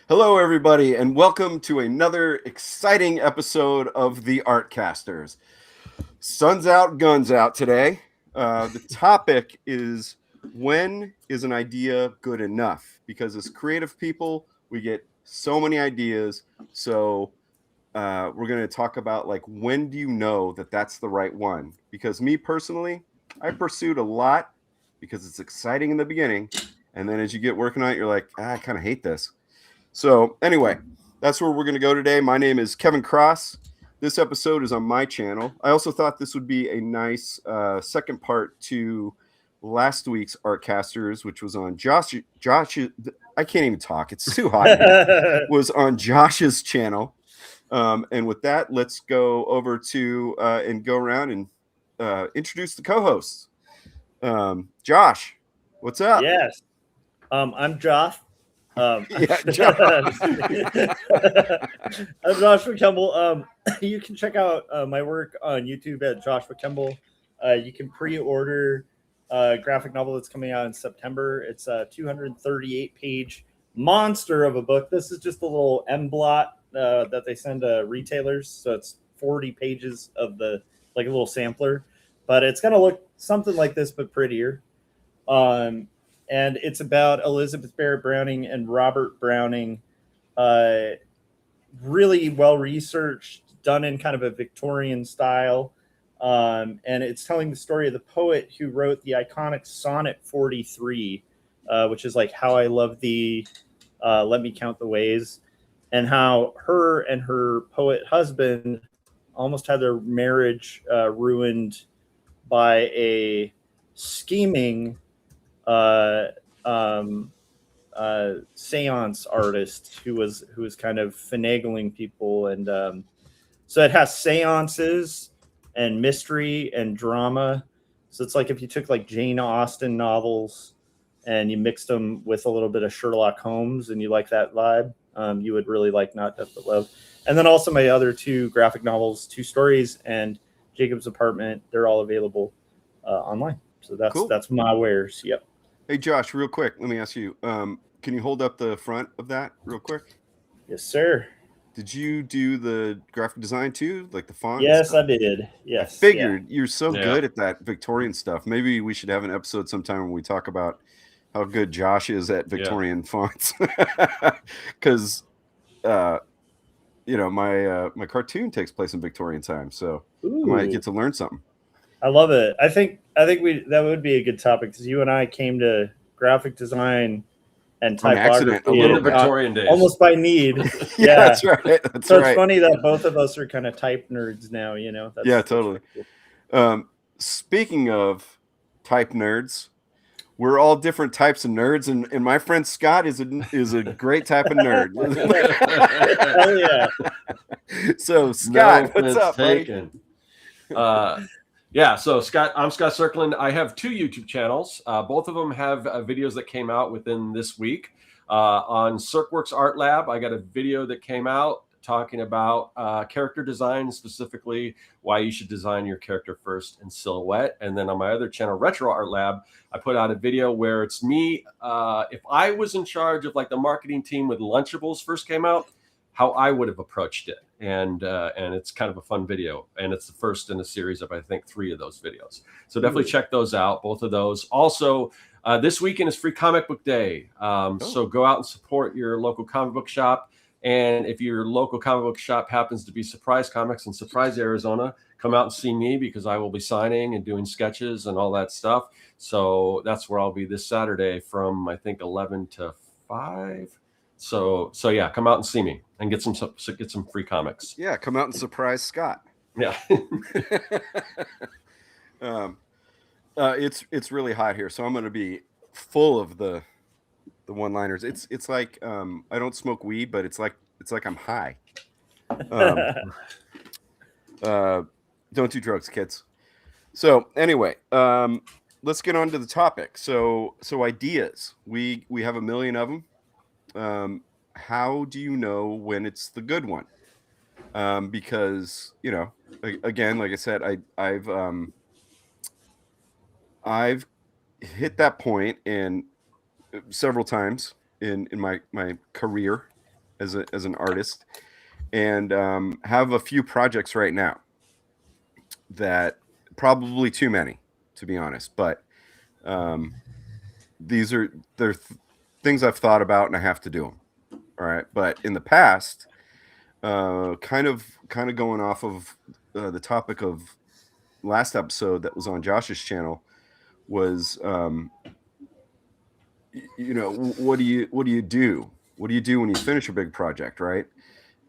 Hello, everybody, and welcome to another exciting episode of the Artcasters. Sun's out, guns out today. The topic is when is an idea good enough? Because as creative people, we get so many ideas. So we're going to talk about like when do you know that that's the right one? Because me personally, I pursued a lot because it's exciting in the beginning, and then as you get working on it, you're like, I kind of hate this. So, anyway, that's where we're going to go today. My name is Kevin Cross. This episode is on my channel. I also thought this would be a nice second part to last week's Artcasters, which was on Josh. I can't even talk. It's too hot. Was on Josh's channel. And with that, let's go over to and go around and introduce the co-hosts. Josh, what's up? Yes. I'm Josh. Yeah, Josh. I'm Joshua Kemble. You can check out my work on YouTube at Joshua Kemble. You can pre-order a graphic novel that's coming out in September. It's a 238-page monster of a book. This is just a little M blot that they send to retailers. So it's 40 pages of like a little sampler. But it's going to look something like this, but prettier. And it's about Elizabeth Barrett Browning and Robert Browning. Really well researched, done in kind of a Victorian style. And it's telling the story of the poet who wrote the iconic Sonnet 43, which is like How I Love Thee, Let Me Count the Ways, and how her and her poet husband almost had their marriage ruined by a scheming seance artist who was kind of finagling people, and so it has seances and mystery and drama. So it's like if you took like Jane Austen novels and you mixed them with a little bit of Sherlock Holmes and you like that vibe, you would really like Not Death But Love. And then also my other two graphic novels, Two Stories and Jacob's Apartment, they're all available online. So that's my wares. Yep. Hey, Josh, real quick, let me ask you, can you hold up the front of that real quick? Yes, sir. Did you do the graphic design too, like the font? Yes, I did. Yes. I figured you're so Yeah. good at that Victorian stuff. Maybe we should have an episode sometime when we talk about how good Josh is at Victorian fonts. Because, my cartoon takes place in Victorian times, so I might get to learn something. I love it. I think that would be a good topic because you and I came to graphic design and On accident, typography a In the little bit. Victorian days. almost by need. Yeah, that's right. That's So right. it's funny that both of us are kind of type nerds now. That's Totally. really cool. Speaking of type nerds, we're all different types of nerds, and my friend Scott is a great type of nerd. Hell yeah. So Scott, No what's offense up, buddy? taken. So I'm Scott Cirkland. I have two YouTube channels. Both of them have videos that came out within this week. On Cirkworks Art Lab, I got a video that came out talking about character design, specifically why you should design your character first in silhouette. And then on my other channel, Retro Art Lab, I put out a video where it's me. If I was in charge of like the marketing team when Lunchables first came out, how I would have approached it. And it's kind of a fun video. And it's the first in a series of, I think, 3 of those videos. So definitely check those out, both of those. Also, this weekend is Free Comic Book Day. So go out and support your local comic book shop. And if your local comic book shop happens to be Surprise Comics in Surprise, Arizona, come out and see me because I will be signing and doing sketches and all that stuff. So that's where I'll be this Saturday from, I think, 11 to 5. So yeah, come out and see me and get some free comics. Yeah, come out and surprise Scott. Yeah. It's really hot here, so I'm going to be full of the one-liners. It's like I don't smoke weed, but it's like I'm high. Don't do drugs, kids. So anyway, let's get on to the topic. So ideas. We have a million of them. How do you know when it's the good one? Because again, like I said, I've hit that point and several times in my career, as an artist, and have a few projects right now that probably too many, to be honest. But they're things I've thought about, and I have to do them. All right, but in the past, kind of going off of the topic of last episode that was on Josh's channel was, what do you do? What do you do when you finish a big project, right?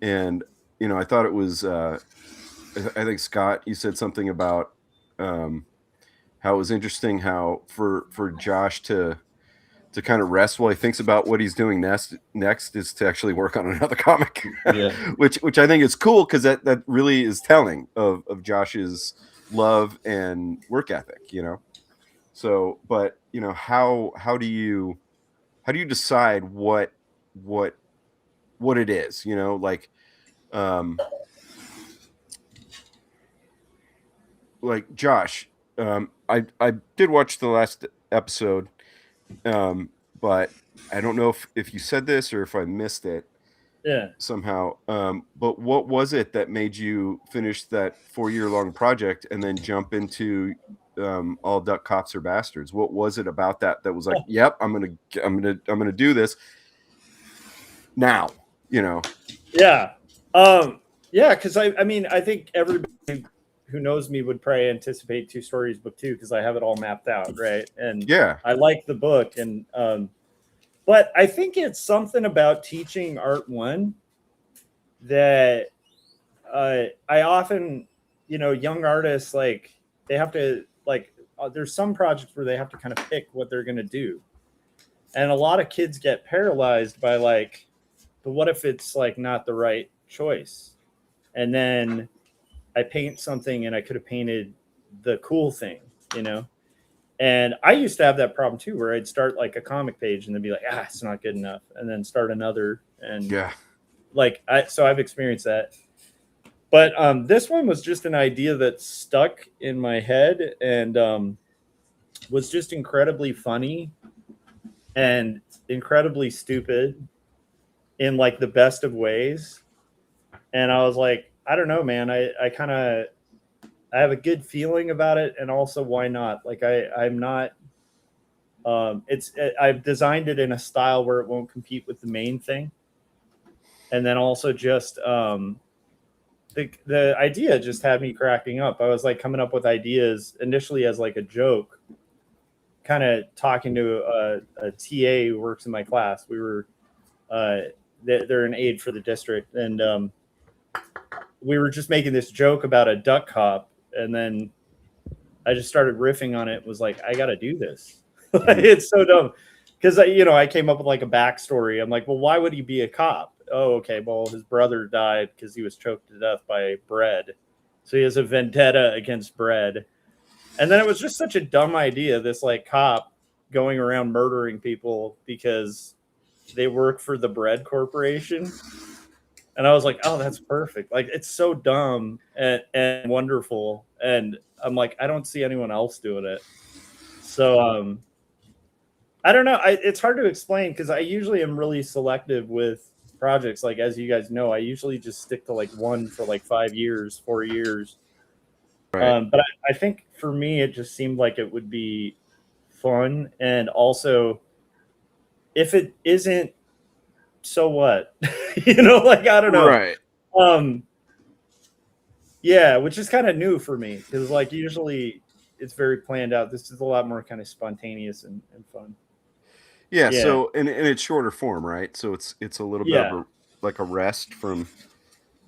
And I thought it was, I think Scott, you said something about how it was interesting how for Josh to kind of rest while he thinks about what he's doing next is to actually work on another comic. Yeah. which I think is cool, because that really is telling of Josh's love and work ethic, So, but how do you decide what it is, like Josh, I did watch the last episode, but I don't know if you said this or if I missed it. Yeah. Somehow. But what was it that made you finish that 4-year-long project and then jump into All Duck Cops Are Bastards? What was it about that was like, yep, I'm gonna do this now, Yeah. Yeah, because I mean, I think everybody who knows me would probably anticipate 2 Stories book 2, because I have it all mapped out, right? And yeah, I like the book, and but I think it's something about teaching Art 1 that I often, young artists, like, they have to, like, there's some projects where they have to kind of pick what they're going to do. And a lot of kids get paralyzed by, like, but what if it's, like, not the right choice? And then I paint something and I could have painted the cool thing, And I used to have that problem too, where I'd start like a comic page and then be like, it's not good enough, and then start another. And yeah, so I've experienced that. But this one was just an idea that stuck in my head and was just incredibly funny and incredibly stupid in like the best of ways. And I was like, I don't know, man. I have a good feeling about it, and also why not? Like I'm not. I've designed it in a style where it won't compete with the main thing, and then also just the idea just had me cracking up. I was like coming up with ideas initially as like a joke, kind of talking to a TA who works in my class. We were they're an aide for the district, and we were just making this joke about a duck cop, and then I just started riffing on it. Was like, I got to do this. It's so dumb because I came up with like a backstory. I'm like, well, why would he be a cop? Oh, okay. Well, his brother died because he was choked to death by bread, so he has a vendetta against bread. And then it was just such a dumb idea. This like cop going around murdering people because they work for the bread corporation. And I was like, oh, that's perfect. Like, it's so dumb and wonderful. And I'm like, I don't see anyone else doing it. So I don't know. It's hard to explain because I usually am really selective with projects. Like, as you guys know, I usually just stick to like one for like 5 years, 4 years. right. But I think for me, it just seemed like it would be fun. And also, if it isn't, so what? Like, I don't know. Right. Yeah, which is kind of new for me because like usually it's very planned out. This is a lot more kind of spontaneous and fun. Yeah. So and it's shorter form, right? So it's a little bit of like a rest from,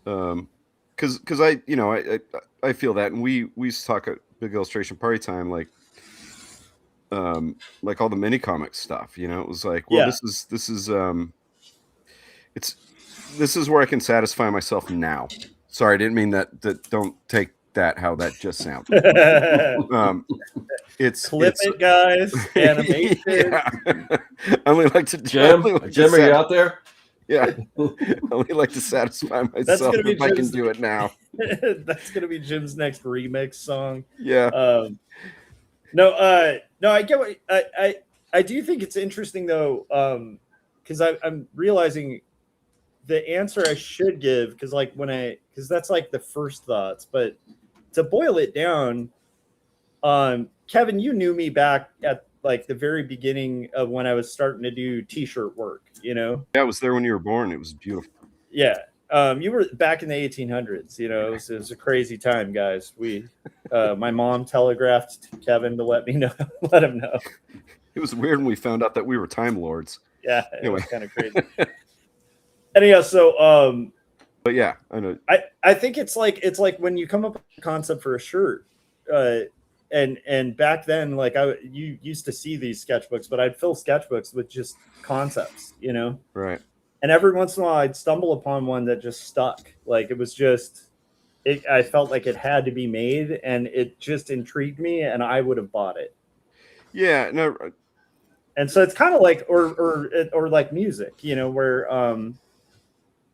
because I feel that, and we used to talk at Big Illustration Party Time, like all the mini comics stuff. It was like, well, this is where I can satisfy myself now. Sorry, I didn't mean that. Don't take that how that just sounded. It's it, guys. Animation. Yeah. I only like to Jim, are you out there? Yeah, I only like to satisfy myself if I can do it now. That's gonna be Jim's next remix song. Yeah. No, I get what I do think it's interesting though, because I'm realizing the answer I should give, because that's like the first thoughts, but to boil it down, Kevin, you knew me back at like the very beginning of when I was starting to do t-shirt work, you know? Yeah, I was there when you were born. It was beautiful. Yeah. You were back in the 1800s, you know, it was a crazy time, guys. My mom telegraphed to Kevin to let me know, let him know. It was weird when we found out that we were Time Lords. Yeah, Anyway. it was kind of crazy. Anyhow, so but yeah, I know. I think it's like when you come up with a concept for a shirt, and back then, like you used to see these sketchbooks, but I'd fill sketchbooks with just concepts, you know? Right. And every once in a while I'd stumble upon one that just stuck. Like it was just I felt like it had to be made, and it just intrigued me, and I would have bought it. Yeah, no. And so it's kind of like or like music, you know, where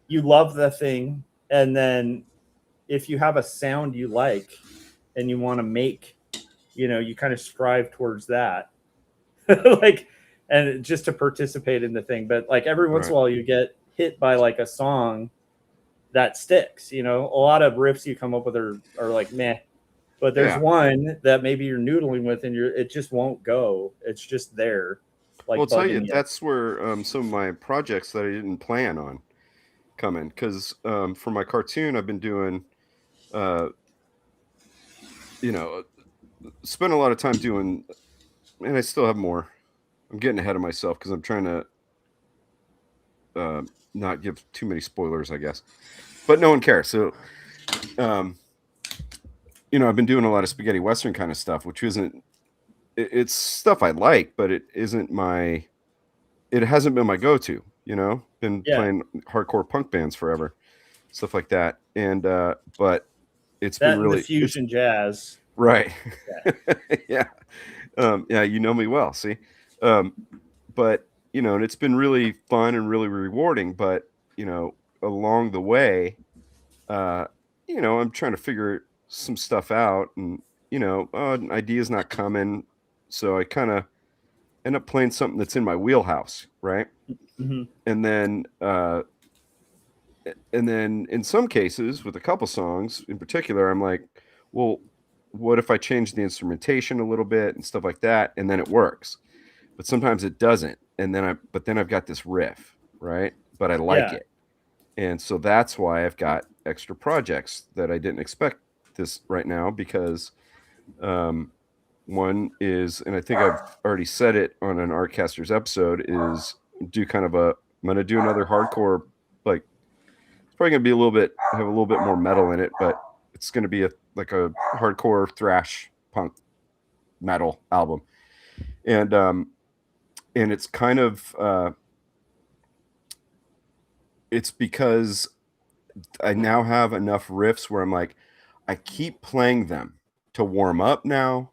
you love the thing, and then if you have a sound you like and you want to make, you know, you kind of strive towards that. Like, and just to participate in the thing. But like every once in a while you get hit by like a song that sticks, you know. A lot of riffs you come up with are like meh. But there's one that maybe you're noodling with and it just won't go. It's just there. Like, well, I'll tell you, that's where some of my projects that I didn't plan on come in. Because for my cartoon, I've been doing, you know, spent a lot of time doing, and I still have more. I'm getting ahead of myself because I'm trying to not give too many spoilers, I guess. But no one cares. So, you know, I've been doing a lot of spaghetti western kind of stuff, which isn't. It's stuff I like, but it isn't my. It hasn't been my go-to. You know, been playing hardcore punk bands forever, stuff like that, and but it's that been really the fusion jazz, right? Yeah, yeah, you know me well. See. But you know, and it's been really fun and really rewarding. But you know, along the way, you know, I'm trying to figure some stuff out, and you know, ideas not coming, so I kind of end up playing something that's in my wheelhouse, right? Mm-hmm. And then in some cases, with a couple songs in particular, I'm like, well, what if I change the instrumentation a little bit and stuff like that, and then it works. But sometimes it doesn't, and then I've got this riff, right? But I like it, and so that's why I've got extra projects that I didn't expect this right now, because one is, and I think I've already said it on an Artcasters episode, is do kind of I'm gonna do another hardcore, like it's probably gonna be have a little bit more metal in it, but it's gonna be like a hardcore thrash punk metal album, and it's kind of it's because I now have enough riffs where I'm like, I keep playing them to warm up now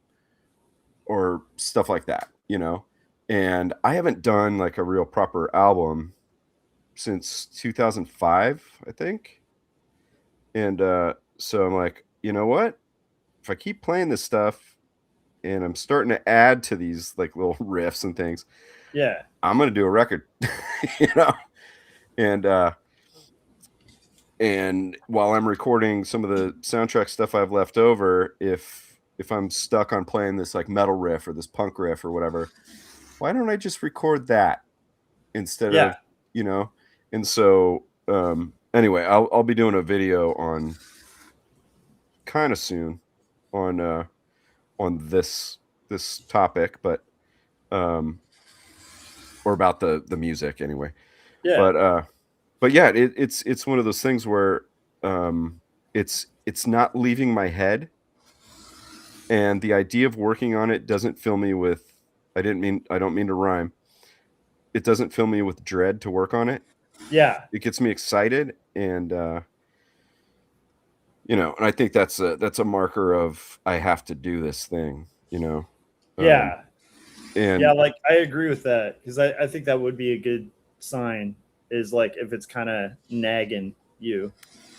or stuff like that, you know. And I haven't done like a real proper album since 2005, I think. And so I'm like, you know what, if I keep playing this stuff and I'm starting to add to these like little riffs and things, I'm gonna do a record. You know. And while I'm recording some of the soundtrack stuff I've left over, if I'm stuck on playing this like metal riff or this punk riff or whatever, why don't I just record that instead of, you know? And so anyway, I'll be doing a video on kind of soon on this topic, but or about the music anyway. But yeah, it's one of those things where it's not leaving my head, and the idea of working on it doesn't fill me with. I don't mean to rhyme. It doesn't fill me with dread to work on it. Yeah, it gets me excited, and you know, and I think that's a marker of I have to do this thing. You know. And like I agree with that, because I think that would be a good sign. Is like if it's kind of nagging you,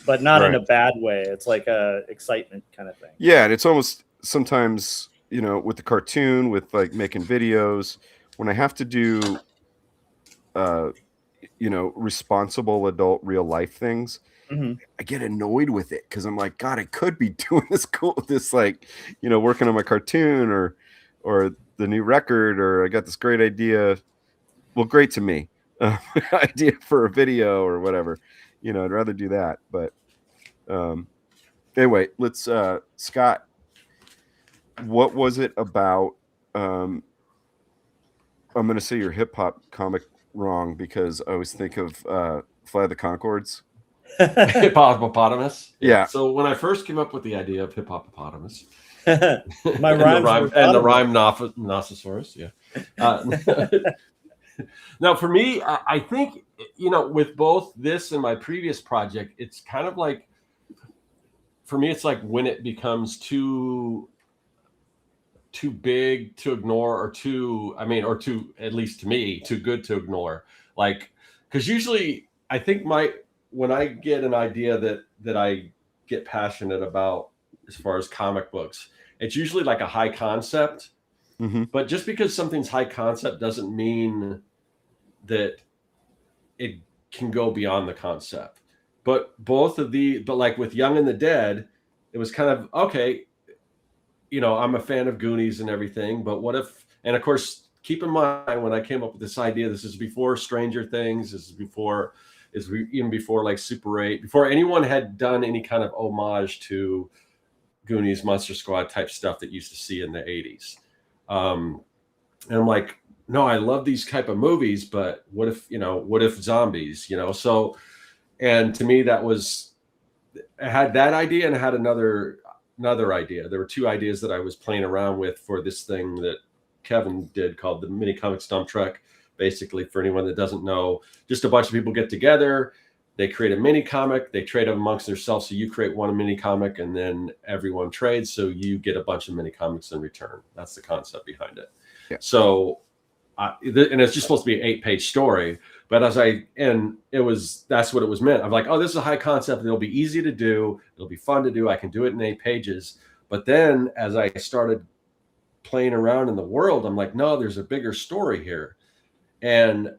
but not in a bad way. It's like a excitement kind of thing. Yeah, and it's almost sometimes, you know, with the cartoon, with like making videos, when I have to do responsible adult real life things, I get annoyed with it because I'm like, God, I could be doing this like, working on my cartoon or the new record, or I got this great idea. Well, great to me, idea for a video or whatever. I'd rather do that. But anyway, let's Scott, what was it about? I'm going to say your hip hop comic wrong because I always think of Fly the Conchords. Hippopotamus. Yeah. So when I first came up with the idea of hippopotamus, my and the rhyme Nososaurus, now for me, I think with both this and my previous project, it's kind of like, for me, it's like when it becomes too big to ignore, or too, at least to me, too good to ignore. Like, because usually I think when I get an idea that I get passionate about as far as comic books, it's usually like a high concept. But just because something's high concept doesn't mean that it can go beyond the concept. But like with Young and the Dead, it was kind of, okay, I'm a fan of Goonies and everything, but what if, and of course, keep in mind when I came up with this idea, this is before Stranger Things, even before like Super 8, before anyone had done any kind of homage to Goonies, Monster Squad type stuff that you used to see in the 80s. And I'm like, no, I love these type of movies, but what if zombies, So, and to me, I had that idea, and I had another idea. There were two ideas that I was playing around with for this thing that Kevin did called the Mini Comics Dump Truck. Basically, for anyone that doesn't know, just a bunch of people get together, they create a mini comic, they trade them amongst themselves. So you create one mini comic and then everyone trades. So you get a bunch of mini comics in return. That's the concept behind it. Yeah. So, and it's just supposed to be an 8-page story, but that's what it was meant. I'm like, oh, this is a high concept. It'll be easy to do. It'll be fun to do. I can do it in 8 pages. But then as I started playing around in the world, I'm like, no, there's a bigger story here. And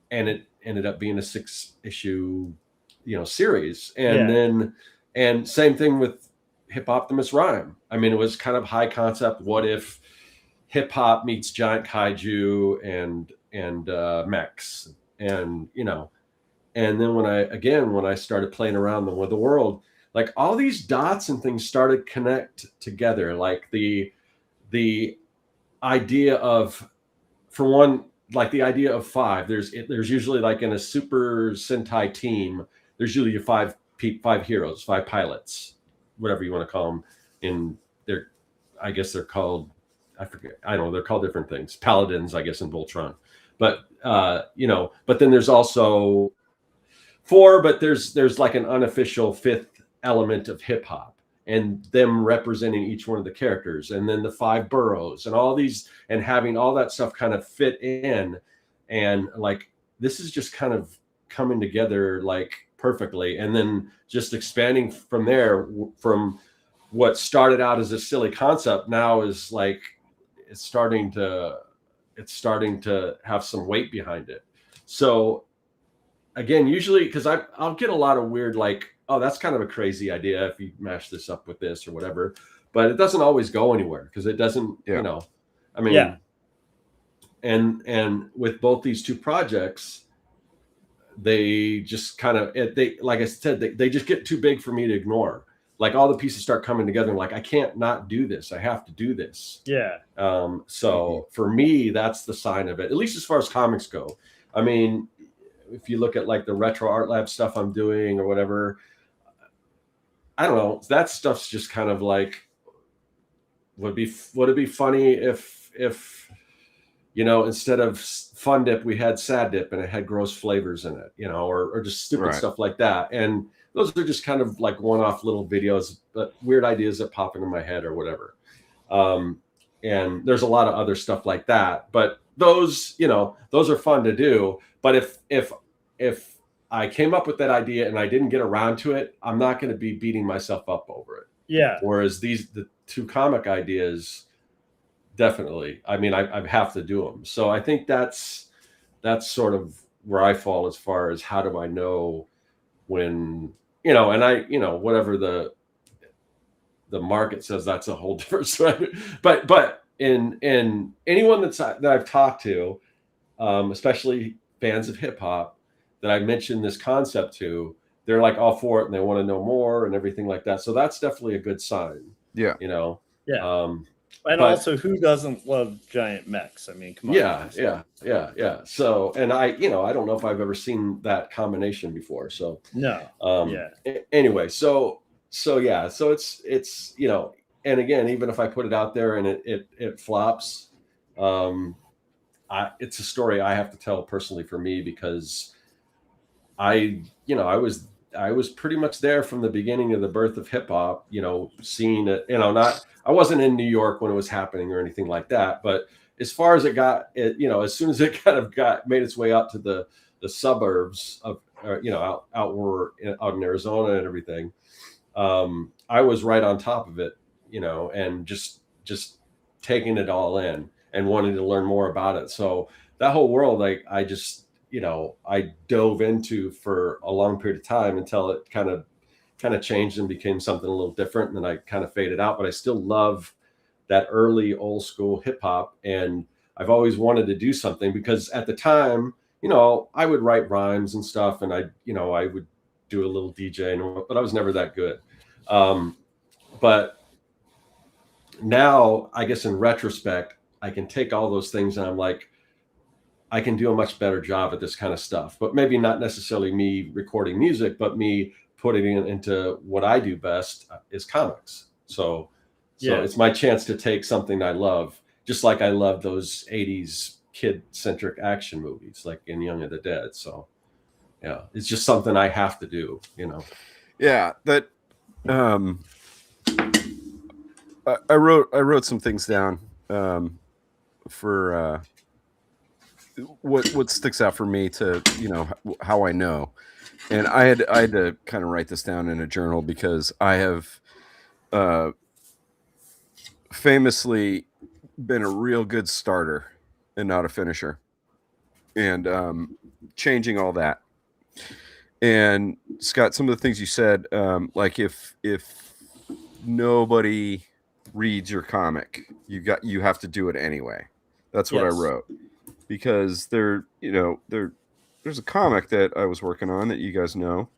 it ended up being a 6-issue, series. And same thing with Hip Optimus Rhyme. I mean, it was kind of high concept. What if hip hop meets giant kaiju and mechs, and and then when I started playing around with the world, like all these dots and things started connect together. Like the idea of, for one, like the idea of 5. There's usually, like in a Super Sentai team, there's usually 5 heroes, 5 pilots, whatever you want to call them. I guess they're called, I forget. I don't know. They're called different things. Paladins, I guess, in Voltron. But but then there's also 4. But there's like an unofficial 5th element of hip hop, and them representing each one of the characters, and then the 5 boroughs, and all these, and having all that stuff kind of fit in, and like this is just kind of coming together like perfectly, and then just expanding from there. From what started out as a silly concept now is like it's starting to have some weight behind it. So again, usually, because I'll get a lot of weird, like, oh, that's kind of a crazy idea if you mash this up with this or whatever, but it doesn't always go anywhere because it doesn't, and with both these 2 projects, they just kind of, like I said, they just get too big for me to ignore. Like all the pieces start coming together, and like, I can't not do this. I have to do this. Yeah. So for me, that's the sign of it, at least as far as comics go. I mean, if you look at like the retro art lab stuff I'm doing or whatever, I don't know, that stuff's just kind of like, would it be funny if instead of fun dip we had sad dip and it had gross flavors in it, or just stupid stuff like that. And those are just kind of like one-off little videos, but weird ideas that pop into my head or whatever. And there's a lot of other stuff like that, but those are fun to do. But if I came up with that idea and I didn't get around to it, I'm not going to be beating myself up over it. Yeah. Whereas the 2 comic ideas, definitely, I mean, I have to do them. So I think that's sort of where I fall as far as how do I know when, you know, and I, you know, whatever the market says, that's a whole different story. But in anyone that I've talked to, especially fans of hip hop, that I mentioned this concept to, they're like all for it and they want to know more and everything like that. So that's definitely a good sign. Yeah. You know. Yeah. And but also, who doesn't love giant mechs? I mean, come on. Yeah. So, and I don't know if I've ever seen that combination before. So No. Anyway, so yeah, so it's you know, and again, even if I put it out there and it flops, it's a story I have to tell personally for me, because I was pretty much there from the beginning of the birth of hip hop, you know, seeing it, you know, I wasn't in New York when it was happening or anything like that, but as far as you know, as soon as it kind of made its way out to the suburbs of, you know, out in Arizona and everything, I was right on top of it, you know, and just taking it all in and wanting to learn more about it. So that whole world, I just, you know, I dove into for a long period of time until it kind of changed and became something a little different. And then I kind of faded out, but I still love that early old school hip hop. And I've always wanted to do something, because at the time, you know, I would write rhymes and stuff, and I would do a little DJing, but I was never that good. But now, I guess in retrospect, I can take all those things and I'm like, I can do a much better job at this kind of stuff. But maybe not necessarily me recording music, but me putting it into what I do best, is comics. So it's my chance to take something I love, just like I love those 80s kid-centric action movies like in Young and the Dead. So yeah, it's just something I have to do, you know. Yeah, that I wrote some things down for what sticks out for me, to, you know, how I know. And I had to kind of write this down in a journal, because I have famously been a real good starter and not a finisher, and changing all that. And Scott, some of the things you said, like if nobody reads your comic, you have to do it anyway. That's what I wrote, because there's a comic that I was working on that you guys know,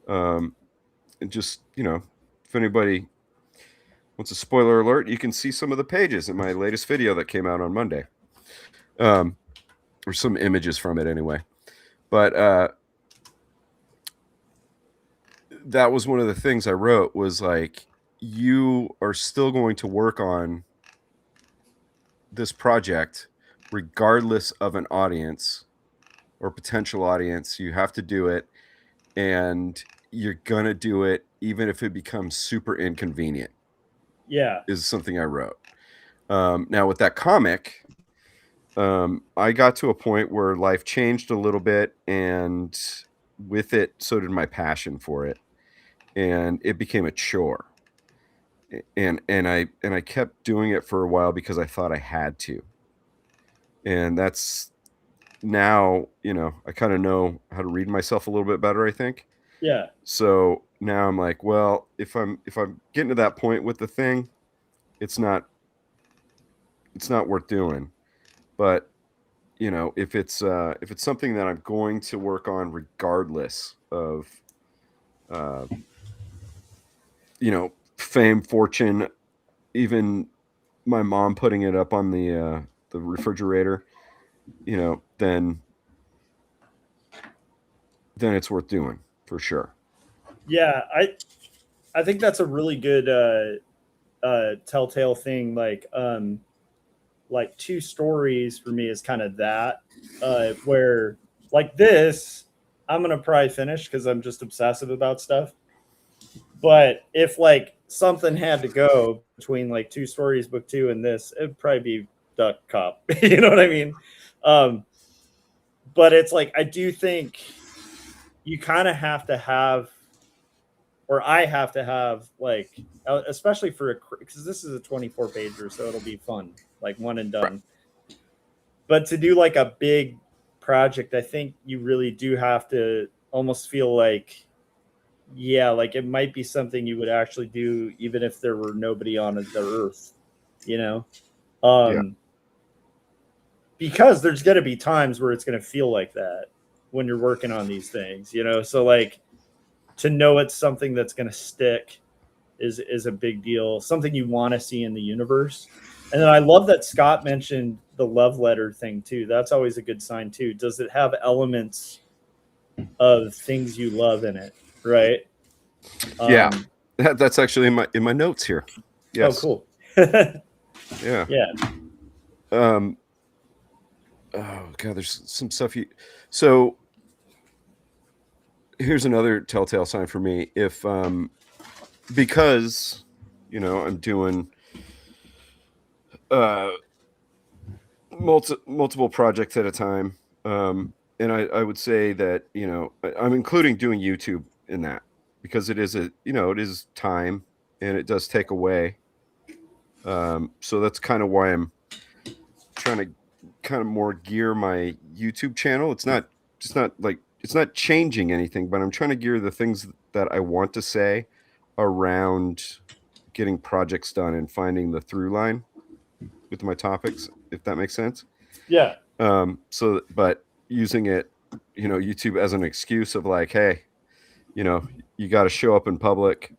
and just, you know, if anybody wants a spoiler alert, you can see some of the pages in my latest video that came out on Monday, or some images from it anyway. But that was one of the things I wrote, was like, you are still going to work on this project regardless of an audience or potential audience. You have to do it, and you're gonna do it even if it becomes super inconvenient. Yeah, is something I wrote. Now with that comic, I got to a point where life changed a little bit, and with it, so did my passion for it, and it became a chore. And I kept doing it for a while because I thought I had to. And that's, now, you know, I kind of know how to read myself a little bit better, I think. Yeah. So now I'm like, well, if I'm getting to that point with the thing, it's not worth doing. But, you know, if it's something that I'm going to work on regardless of you know, fame, fortune, even my mom putting it up on the refrigerator, you know, then it's worth doing for sure. Yeah, I think that's a really good telltale thing. Like two stories for me is kind of that, where like this, I'm gonna probably finish because I'm just obsessive about stuff. But if like something had to go between like two stories, book two, and this, it'd probably be Duck Cop. You know what I mean? But it's like, I do think you kind of have to have, or I have to have, like, especially for because this is a 24 pager, so it'll be fun, like one and done. But to do like a big project, I think you really do have to almost feel like, yeah, like it might be something you would actually do even if there were nobody on the earth, you know? Because there's going to be times where it's going to feel like that when you're working on these things, you know? So like to know it's something that's going to stick is a big deal, something you want to see in the universe. And then I love that Scott mentioned the love letter thing too. That's always a good sign too. Does it have elements of things you love in it? Right. Yeah. That's actually in my notes here. Yes. Oh, cool. Yeah. Yeah. Oh God, there's some stuff so here's another telltale sign for me. If because I'm doing multiple projects at a time, and I would say that I'm including doing YouTube in that, because it is it is time, and it does take away. So that's kind of why I'm trying to kind of more gear my YouTube channel. It's not changing anything, but I'm trying to gear the things that I want to say around getting projects done and finding the through line with my topics, if that makes sense. Yeah. So, but using it, YouTube as an excuse of like, hey, you got to show up in public,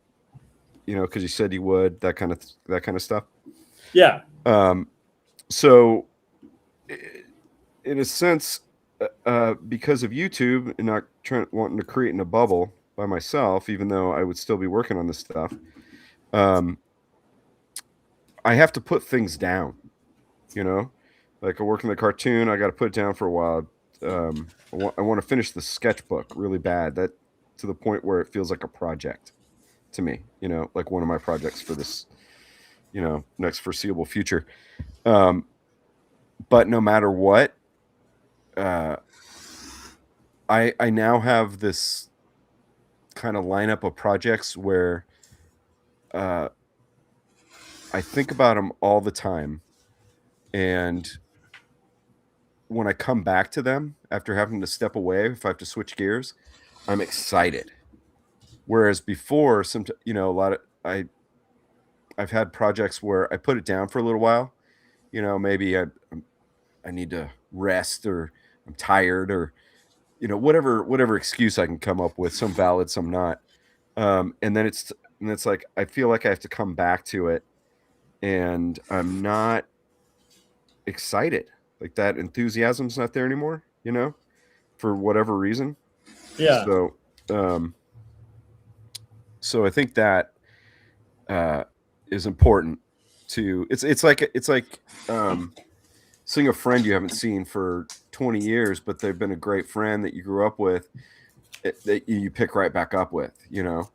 because you said you would, that kind of stuff. Yeah. So in a sense, because of YouTube and not wanting to create in a bubble by myself, even though I would still be working on this stuff, I have to put things down, like I work in the cartoon, I got to put it down for a while. I want to finish the sketchbook really bad, that to the point where it feels like a project to me, like one of my projects for this, next foreseeable future. But no matter what, I now have this kind of lineup of projects where I think about them all the time, and when I come back to them after having to step away, if I have to switch gears, I'm excited. Whereas before, a lot of I've had projects where I put it down for a little while. Maybe I need to rest, or I'm tired, or whatever excuse I can come up with, some valid, some not. And then it's like I feel like I have to come back to it, and I'm not excited. Like that enthusiasm's not there anymore, for whatever reason. Yeah. So I think that is important to. It's like seeing a friend you haven't seen for 20 years, but they've been a great friend that you grew up with, that you pick right back up with. It's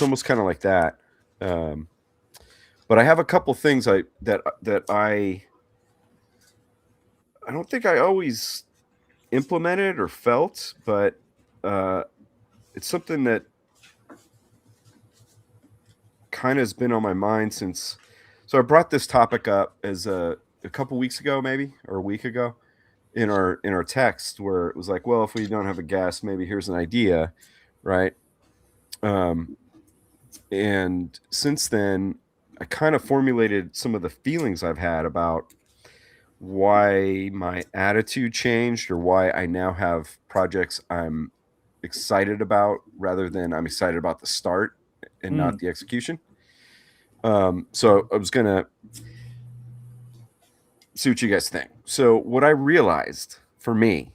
almost kind of like that. But I have a couple things that I don't think I always implemented or felt, but it's something that kind of has been on my mind since. So I brought this topic up as a couple weeks ago, maybe, or a week ago, in our text, where it was like, well, if we don't have a guest, maybe here's an idea, right? And since then, I kind of formulated some of the feelings I've had about why my attitude changed, or why I now have projects I'm excited about rather than I'm excited about the start and not the execution. So I was gonna see what you guys think. So what I realized for me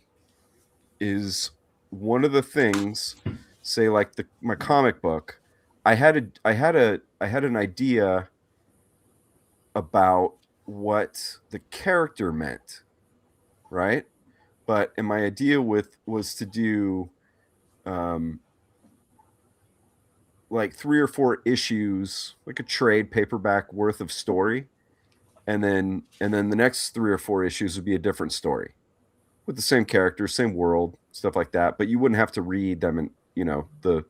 is, one of the things, say like my comic book, I had an idea about what the character meant, right? And my idea was to do like 3 or 4 issues, like a trade paperback worth of story, and then the next 3 or 4 issues would be a different story with the same characters, same world, stuff like that. But you wouldn't have to read them in the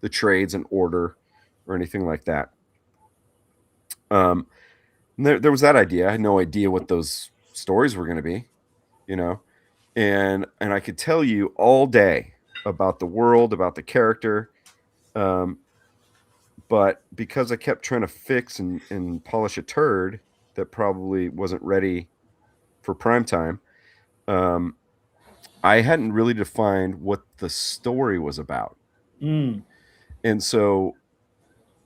trades in order or anything like that. There was that idea. I had no idea what those stories were going to be. you know, and I could tell you all day about the world, about the character, but because I kept trying to fix and polish a turd that probably wasn't ready for prime time, um, I hadn't really defined what the story was about. Mm. And so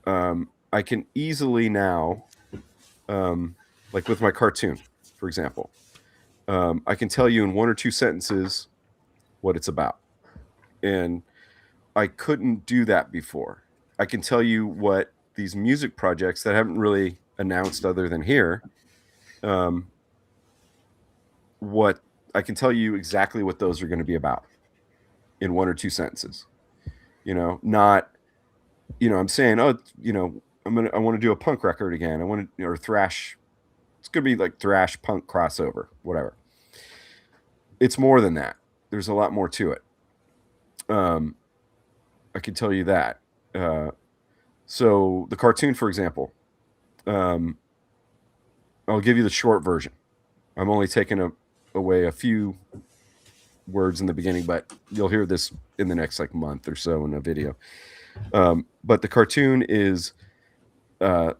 I can easily now, like with my cartoon, for example, I can tell you in one or two sentences what it's about. And I couldn't do that before. I can tell you what these music projects that haven't really announced other than here, um, what I can tell you exactly what those are going to be about in one or two sentences. Not, I'm saying, oh, I want to do a punk record again. I want to, or thrash. It's going to be like thrash punk crossover, whatever. It's more than that. There's a lot more to it. I can tell you that. So the cartoon, for example, um, I'll give you the short version. I'm only taking away a few words in the beginning, but you'll hear this in the next like month or so in a video. But the cartoon is the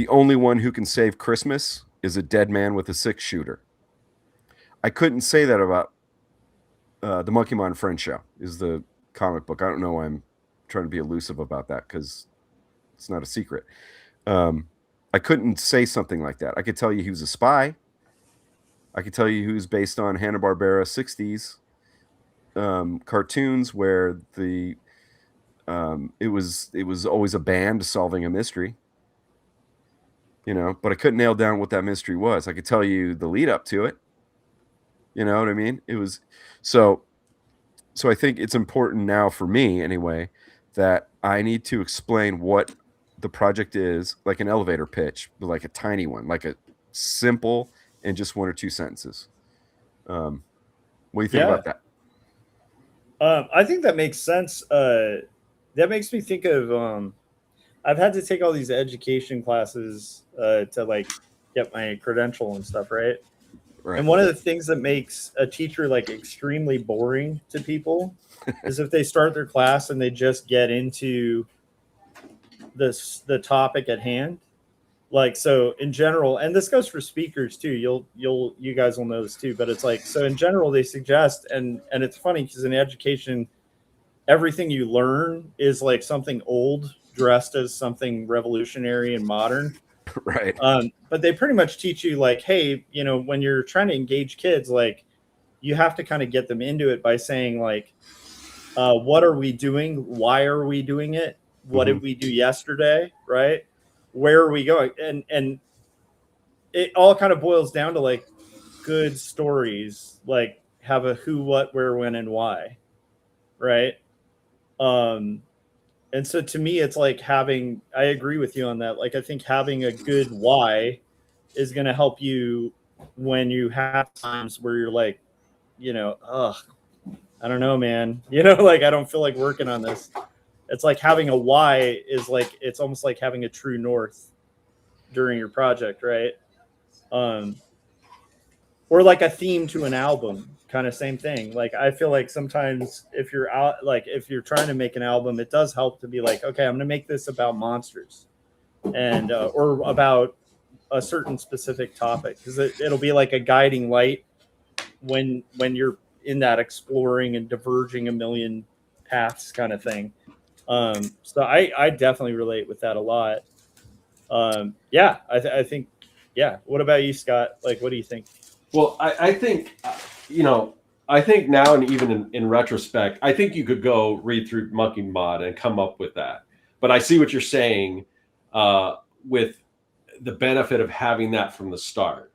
only one who can save Christmas is a dead man with a 6-shooter. I couldn't say that about the Monkey Mon Friend Show is the comic book. I don't know why I'm trying to be elusive about that because it's not a secret. I couldn't say something like that. I could tell you he was a spy. I could tell you he was based on Hanna-Barbera 60s cartoons where it was always a band solving a mystery. But I couldn't nail down what that mystery was. I could tell you the lead up to it. You know what I mean? It was so I think it's important now for me anyway that I need to explain what the project is, like an elevator pitch, but like a tiny one, like a simple and just one or two sentences. What do you think about that? I think that makes sense. That makes me think of I've had to take all these education classes to like get my credential and stuff, right? Right. And one of the things that makes a teacher like extremely boring to people is if they start their class and they just get into the topic at hand. Like, so in general, and this goes for speakers too, you guys will know this too, but it's like, so in general they suggest, and it's funny because in education everything you learn is like something old dressed as something revolutionary and modern. Right. But they pretty much teach you like, hey, when you're trying to engage kids, like you have to kind of get them into it by saying like, what are we doing? Why are we doing it? What did we do yesterday? Right? Where are we going? And it all kind of boils down to like good stories, like have a who, what, where, when, and why. Right. And so to me, it's like I agree with you on that. Like, I think having a good why is going to help you when you have times where you're like, ugh, I don't know, man, like, I don't feel like working on this. It's like having a why is like, it's almost like having a true north during your project. Right. Or like a theme to an album, kind of same thing. Like, I feel like sometimes if you're trying to make an album, it does help to be like, okay, I'm going to make this about monsters and or about a certain specific topic, because it'll be like a guiding light when you're in that exploring and diverging a million paths kind of thing. So I definitely relate with that a lot. Yeah, I think, yeah. What about you, Scott? Like, what do you think? Well, I think, I think now, and even in retrospect, I think you could go read through Monkey Mod and come up with that. But I see what you're saying with the benefit of having that from the start.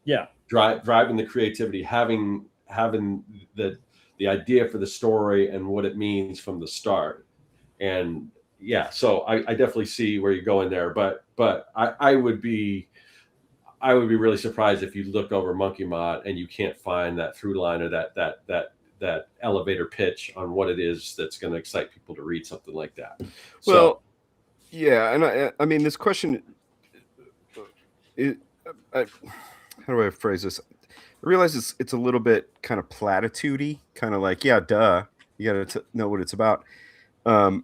Yeah. Driving the creativity, having the idea for the story and what it means from the start. And yeah, so I definitely see where you're going there. But I would be really surprised if you look over Monkey Mod and you can't find that through line or that elevator pitch on what it is that's going to excite people to read something like that. Well, yeah, and I mean, this question, how do I phrase this? I realize it's a little bit kind of platitudey, kind of like, yeah, duh, you got to know what it's about. And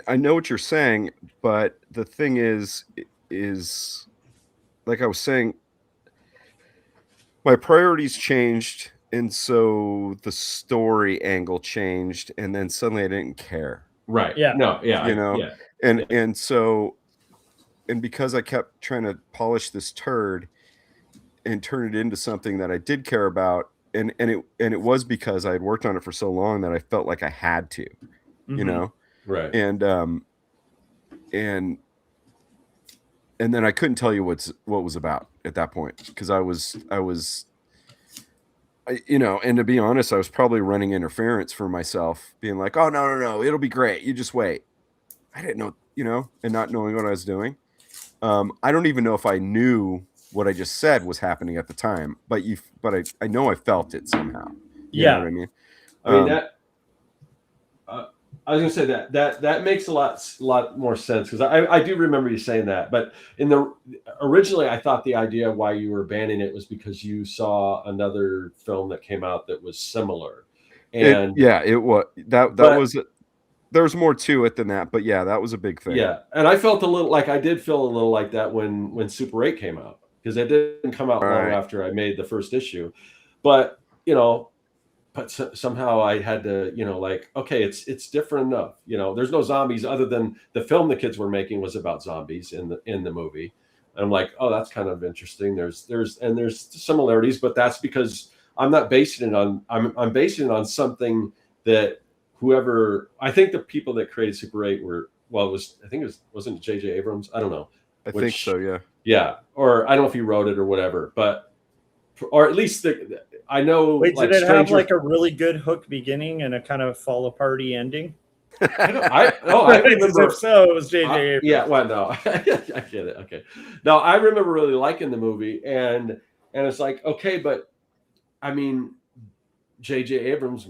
I know what you're saying, but the thing is like I was saying, my priorities changed, and so the story angle changed, and then suddenly I didn't care. Right. Yeah. No. Yeah. You know? Yeah. And so, and because I kept trying to polish this turd and turn it into something that I did care about, and it was because I had worked on it for so long that I felt like I had to, you know? Right. And then I couldn't tell you what was about at that point, because I was you know, and to be honest, I was probably running interference for myself, being like, oh, no, it'll be great, you just wait. I didn't know, you know, and not knowing what I was doing. I don't even know if I knew what I just said was happening at the time, but I know I felt it somehow. You know what I mean? I mean that. I was going to say that makes a lot more sense, because I do remember you saying that. But originally, I thought the idea why you were banning it was because you saw another film that came out that was similar. And it was that was. There was more to it than that, but yeah, that was a big thing. Yeah, and I felt I did feel a little like that when Super 8 came out, because it didn't come out long after I made the first issue. But somehow I had to, like, okay, it's different enough. There's no zombies other than the film the kids were making was about zombies in the movie. And I'm like, oh, that's kind of interesting. There's similarities, but that's because I'm not basing it on I'm basing it on something that I think the people that created Super 8 wasn't J.J. Abrams? I don't know. I think so, yeah. Yeah, or I don't know if he wrote it or whatever, or at least I know. Wait, did it have like a really good hook beginning and a kind of fall aparty ending? I remember. If so, it was J.J. Abrams. Yeah, well, no, I get it. Okay, no, I remember really liking the movie, and it's like, okay, but I mean, J.J. Abrams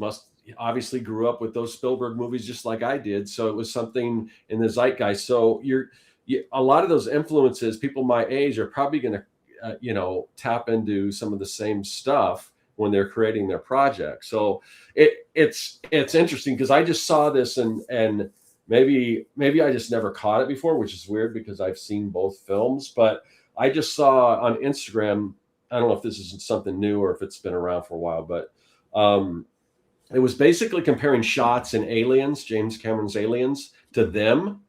obviously grew up with those Spielberg movies just like I did, so it was something in the zeitgeist. So a lot of those influences, people my age are probably going to tap into some of the same stuff when they're creating their project. So it's interesting, because I just saw this and maybe I just never caught it before, which is weird because I've seen both films, but I just saw on Instagram, I don't know if this is something new or if it's been around for a while, but it was basically comparing shots in Aliens, James Cameron's Aliens, to them.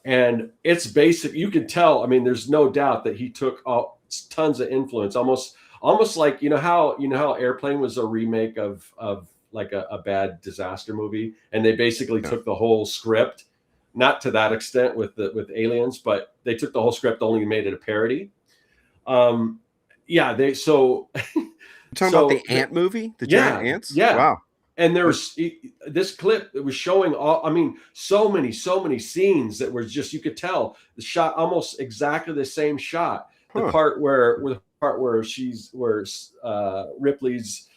And it's basic. You can tell. I mean, there's no doubt that he took tons of influence. Almost like how Airplane was a remake of like a bad disaster movie, and they basically took the whole script, not to that extent with Aliens, but they took the whole script, only made it a parody. You're talking about the ant movie, the giant ants. Yeah, wow. And there was this clip that was showing so many scenes that were just, you could tell the shot almost exactly the same shot. The part where Ripley's,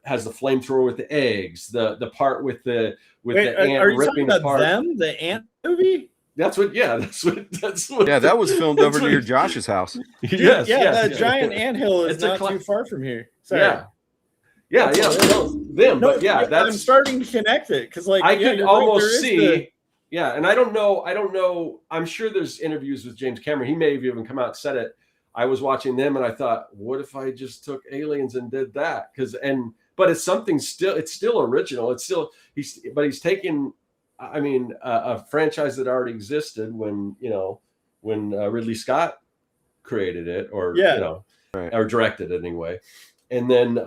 has the flamethrower with the eggs, the part with the ant are you ripping talking about apart. the ant movie? That's what. Yeah, that was filmed over near Josh's house. Yes, that giant anthill is not too far from here. Sorry. Yeah. Them, no, but yeah, I'm starting to connect it because, like, I could almost see. Yeah, and I don't know. I'm sure there's interviews with James Cameron. He may have even come out and said it. I was watching them, and I thought, what if I just took Aliens and did that? But it's something still. It's still original. It's still he's taken. I mean, a franchise that already existed when Ridley Scott created it, or or directed it anyway, and then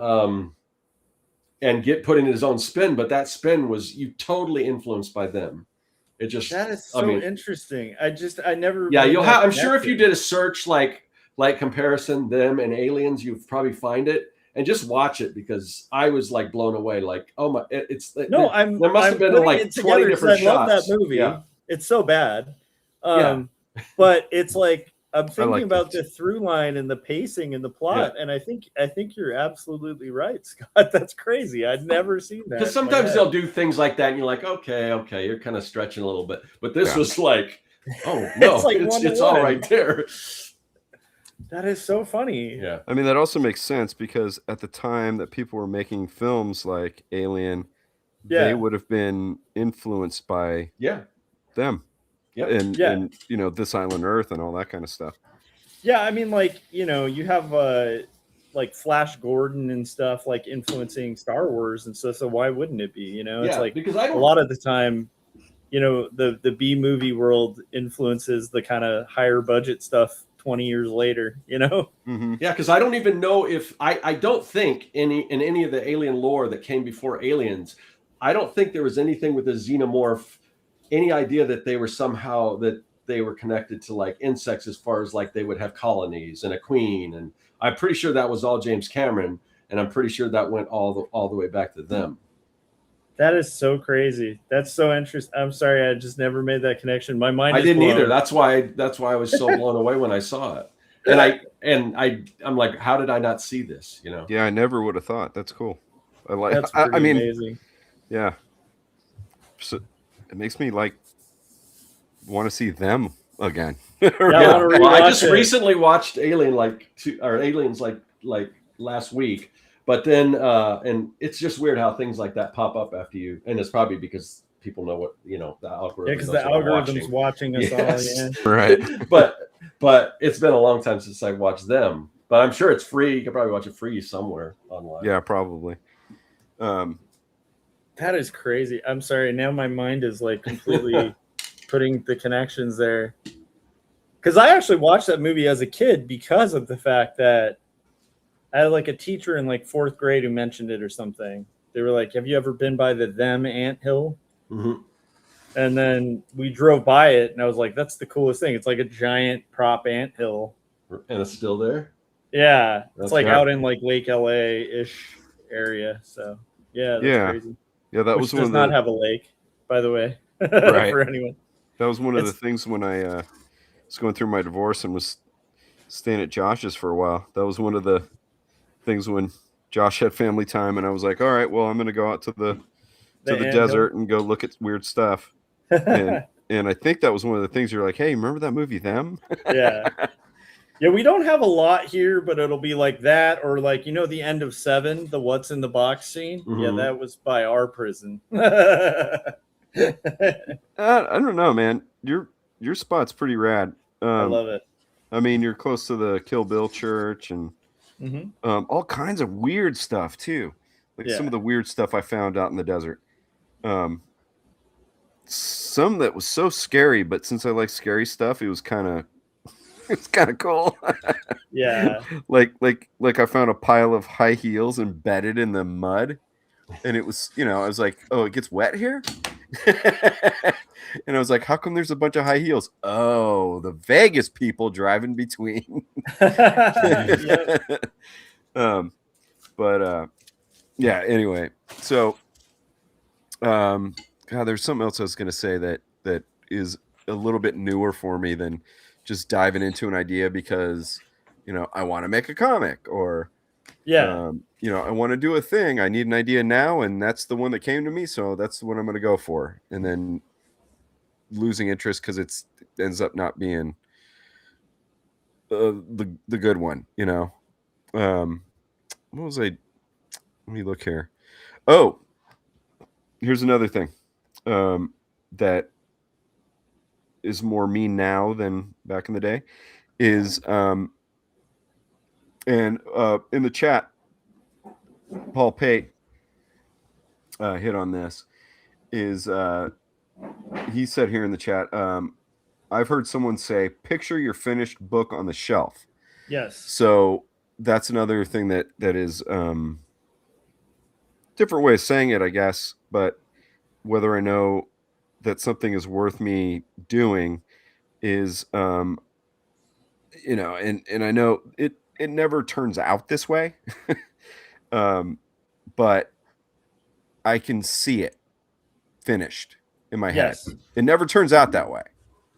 and putting his own spin. But that spin was totally influenced by them. It just that is so interesting. I never. Yeah, you'll have. I'm sure if you did a search like comparison them and Aliens, you'd probably find it. And just watch it, because I was like blown away. Like, oh my, there must have been like 20 different shots. I love that movie. Yeah. It's so bad. But it's like, I'm thinking about the through line and the pacing and the plot. Yeah. And I think you're absolutely right, Scott. That's crazy. I'd never seen that. Because sometimes they'll do things like that and you're like, okay, you're kind of stretching a little bit. But this was like, oh no, it's all right there. That is so funny. Yeah. I mean, that also makes sense because at the time that people were making films like Alien, they Yeah. would have been influenced by Yeah. them Yep. and you know, This Island Earth and all that kind of stuff. Yeah, I mean, like, you know, you have like Flash Gordon and stuff like influencing Star Wars and stuff. So why wouldn't it be? You know, it's Yeah, like because I a don't. lot of the time, you know, the B movie world influences the kind of higher budget stuff 20 years later. You know. Mm-hmm. Yeah, because I don't even know if I don't think in any of the alien lore that came before Aliens, I don't think there was anything with the xenomorph, any idea that they were somehow that they were connected to like insects as far as like they would have colonies and a queen, and I'm pretty sure that was all James Cameron, and I'm pretty sure that went all the way back to them. That is so crazy. That's so interesting. I'm sorry, I just never made that connection. My mind. I is didn't blown. either. That's why I was so blown away when I saw it. And I'm like, how did I not see this? You know? Yeah, I never would have thought. That's cool. I like. That's I mean, amazing. yeah. So it makes me like want to see them again. Yeah, Well, I just it. recently watched Aliens like last week, but then and it's just weird how things like that pop up after you, and it's probably because people know what the algorithm. Yeah, because knows the what I'm algorithm's watching us Yes. all. Yeah. Right. but it's been a long time since I watched them. But I'm sure it's free. You can probably watch it free somewhere online. Yeah, probably. That is crazy. I'm sorry. Now my mind is like completely putting the connections there. Because I actually watched that movie as a kid because of the fact that I had like a teacher in like 4th grade who mentioned it or something. They were like, "Have you ever been by the Them Anthill?" Mm-hmm. And then we drove by it, and I was like, "That's the coolest thing. It's like a giant prop anthill." And it's still there. Yeah, That's it's like right. out in like Lake LA ish area. So yeah, that's crazy. Yeah, that Which was does one of not the, have a lake, by the way, Right. for anyone. That was one of the It's- things when I was going through my divorce and was staying at Josh's for a while. That was one of the things when Josh had family time, and I was like, "All right, well, I'm going to go out to the anthill. desert and go look at weird stuff." And I think that was one of the things you're like, "Hey, remember that movie Them?" Yeah. Yeah, we don't have a lot here, but it'll be like that, or like, you know, the end of 7, the What's in the Box scene. Mhm. Yeah, that was by our prison. I don't know, man. Your spot's pretty rad. I love it. I mean, you're close to the Kill Bill church and all kinds of weird stuff too. Like some of the weird stuff I found out in the desert. Some that was so scary, but since I like scary stuff, it was kind of cool. Yeah. like I found a pile of high heels embedded in the mud, and it was, I was like, oh, it gets wet here. And I was like, how come there's a bunch of high heels? Oh, the Vegas people driving between. Yeah, anyway, so God, there's something else I was going to say that is a little bit newer for me than just diving into an idea because I want to make a comic, or I want to do a thing. I need an idea now, and that's the one that came to me, so that's the one I'm going to go for. And then losing interest because it ends up not being the good one. What was I? Let me look here. Oh, here's another thing that is more me now than back in the day is and in the chat, Paul Pate hit on this. Is he said here in the chat, I've heard someone say, picture your finished book on the shelf. Yes. So that's another thing that is different way of saying it, I guess. But whether I know that something is worth me doing is, and I know it never turns out this way, but I can see it finished in my head. Yes. It never turns out that way.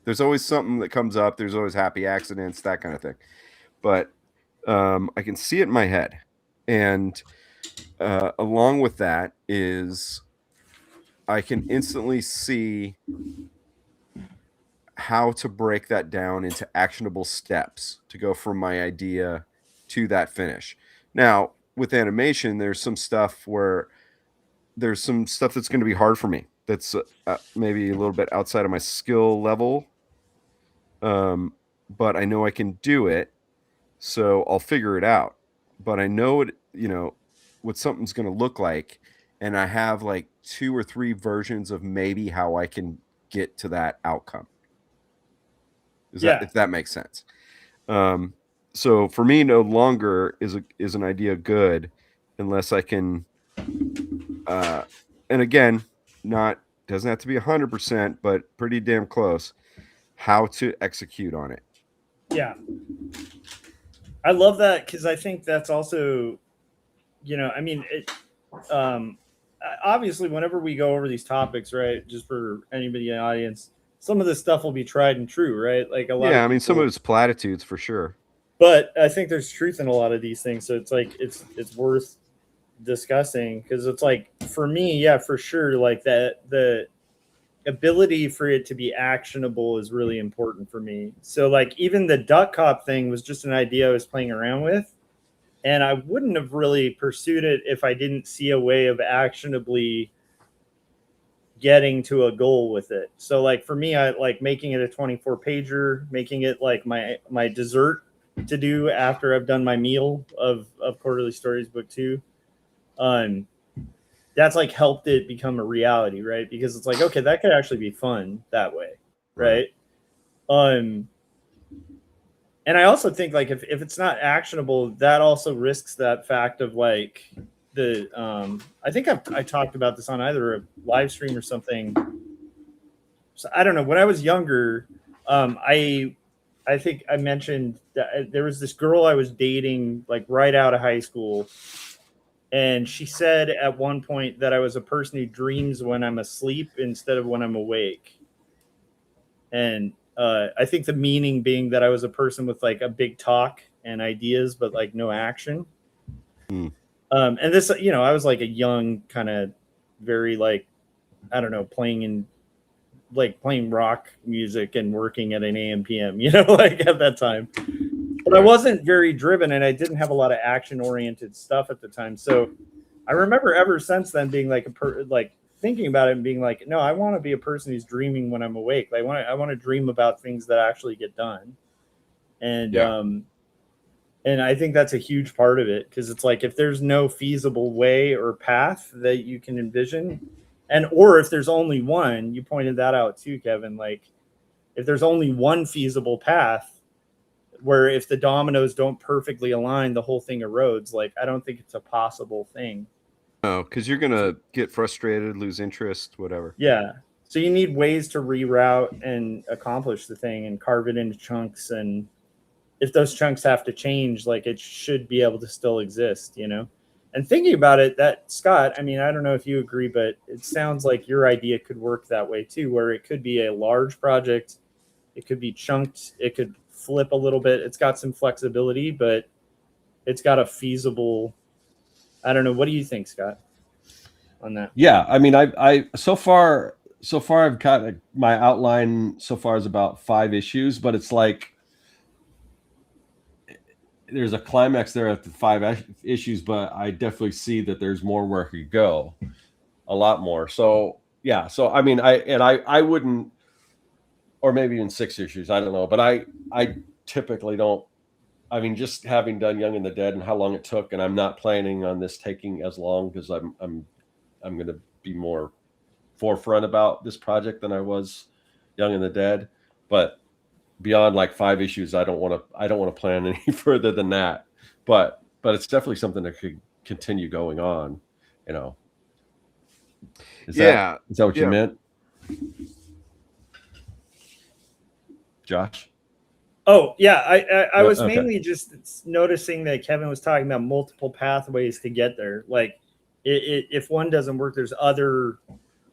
There's always something that comes up. There's always happy accidents, that kind of thing. But I can see it in my head. And along with that is I can instantly see how to break that down into actionable steps to go from my idea to that finish. Now, with animation, there's some stuff that's going to be hard for me. That's maybe a little bit outside of my skill level. But I know I can do it, so I'll figure it out. But I know it, what something's going to look like, and I have like 2 or 3 versions of maybe how I can get to that outcome. If that makes sense. So for me, no longer is an idea good unless I can. And again, doesn't have to be 100%, but pretty damn close. How to execute on it. Yeah, I love that because I think that's also, I mean, obviously whenever we go over these topics, right, just for anybody in the audience, some of this stuff will be tried and true, right? Like a lot. Yeah, I mean, some of it's platitudes for sure. But I think there's truth in a lot of these things, so it's like it's worth discussing because it's like for me, yeah, for sure, like that the ability for it to be actionable is really important for me. So like even the duck cop thing was just an idea I was playing around with, and I wouldn't have really pursued it if I didn't see a way of actionably getting to a goal with it. So like for me, I like making it a 24 pager, making it like my dessert to do after I've done my meal of Quarterly Stories Book 2. That's like helped it become a reality, right? Because it's like, okay, that could actually be fun that way, right? And I also think like if it's not actionable, that also risks that fact of like the I think I talked about this on either a live stream or something. So I don't know. When I was younger, I think I mentioned that there was this girl I was dating like right out of high school. And she said at one point that I was a person who dreams when I'm asleep instead of when I'm awake. And I think the meaning being that I was a person with like a big talk and ideas, but like no action. And this, I was like a young kind of very like, I don't know, playing rock music and working at an AM PM, like at that time. But I wasn't very driven and I didn't have a lot of action oriented stuff at the time. So I remember ever since then being like thinking about it and being like, no, I want to be a person who's dreaming when I'm awake. I want to dream about things that actually get done. And and I think that's a huge part of it because it's like if there's no feasible way or path that you can envision, or if there's only one, you pointed that out too, Kevin, like if there's only one feasible path where if the dominoes don't perfectly align, the whole thing erodes. Like, I don't think it's a possible thing. No, because you're going to get frustrated, lose interest, whatever. Yeah. So you need ways to reroute and accomplish the thing and carve it into chunks. And if those chunks have to change, like it should be able to still exist, And thinking about it, that Scott, I mean, I don't know if you agree, but it sounds like your idea could work that way too, where it could be a large project. It could be chunked. It could flip a little bit. It's got some flexibility, but it's got a feasible. I don't know. What do you think, Scott, on that? Yeah, I mean, I so far I've got my outline so far is about 5 issues, but it's like there's a climax there at the 5 issues, but I definitely see that there's more where it could go, a lot more. So yeah, so I mean, I wouldn't. Or maybe even 6 issues. I don't know. But I typically don't. I mean, just having done Young and the Dead and how long it took, and I'm not planning on this taking as long because I'm going to be more forefront about this project than I was Young and the Dead. But beyond like 5 issues, I don't want to plan any further than that. But it's definitely something that could continue going on. Is that what you meant? Josh? Oh, yeah. I was mainly just noticing that Kevin was talking about multiple pathways to get there. Like, if one doesn't work, there's other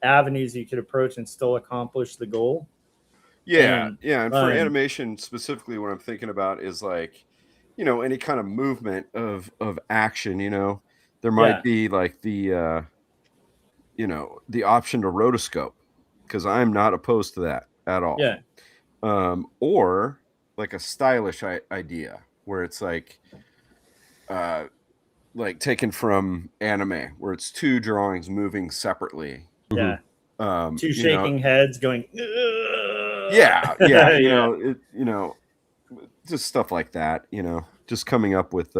avenues you could approach and still accomplish the goal. Yeah. And for animation specifically, what I'm thinking about is like, any kind of movement of action, there might be like the, the option to rotoscope because I'm not opposed to that at all. Yeah. or like a stylish idea where it's like taken from anime, where it's two drawings moving separately. Yeah. Two You shaking know, heads going. yeah, you Yeah. know, just stuff like that. You know, just coming up with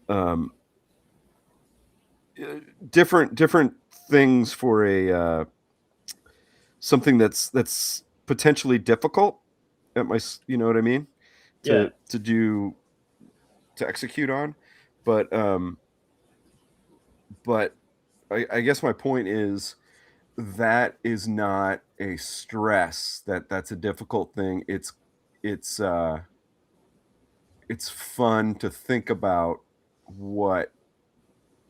um, different things for a something that's potentially difficult at my, you know what I mean, Yeah. to do, to execute on, but but I guess my point is that is not a stress, that's a difficult thing. It's uh it's fun to think about what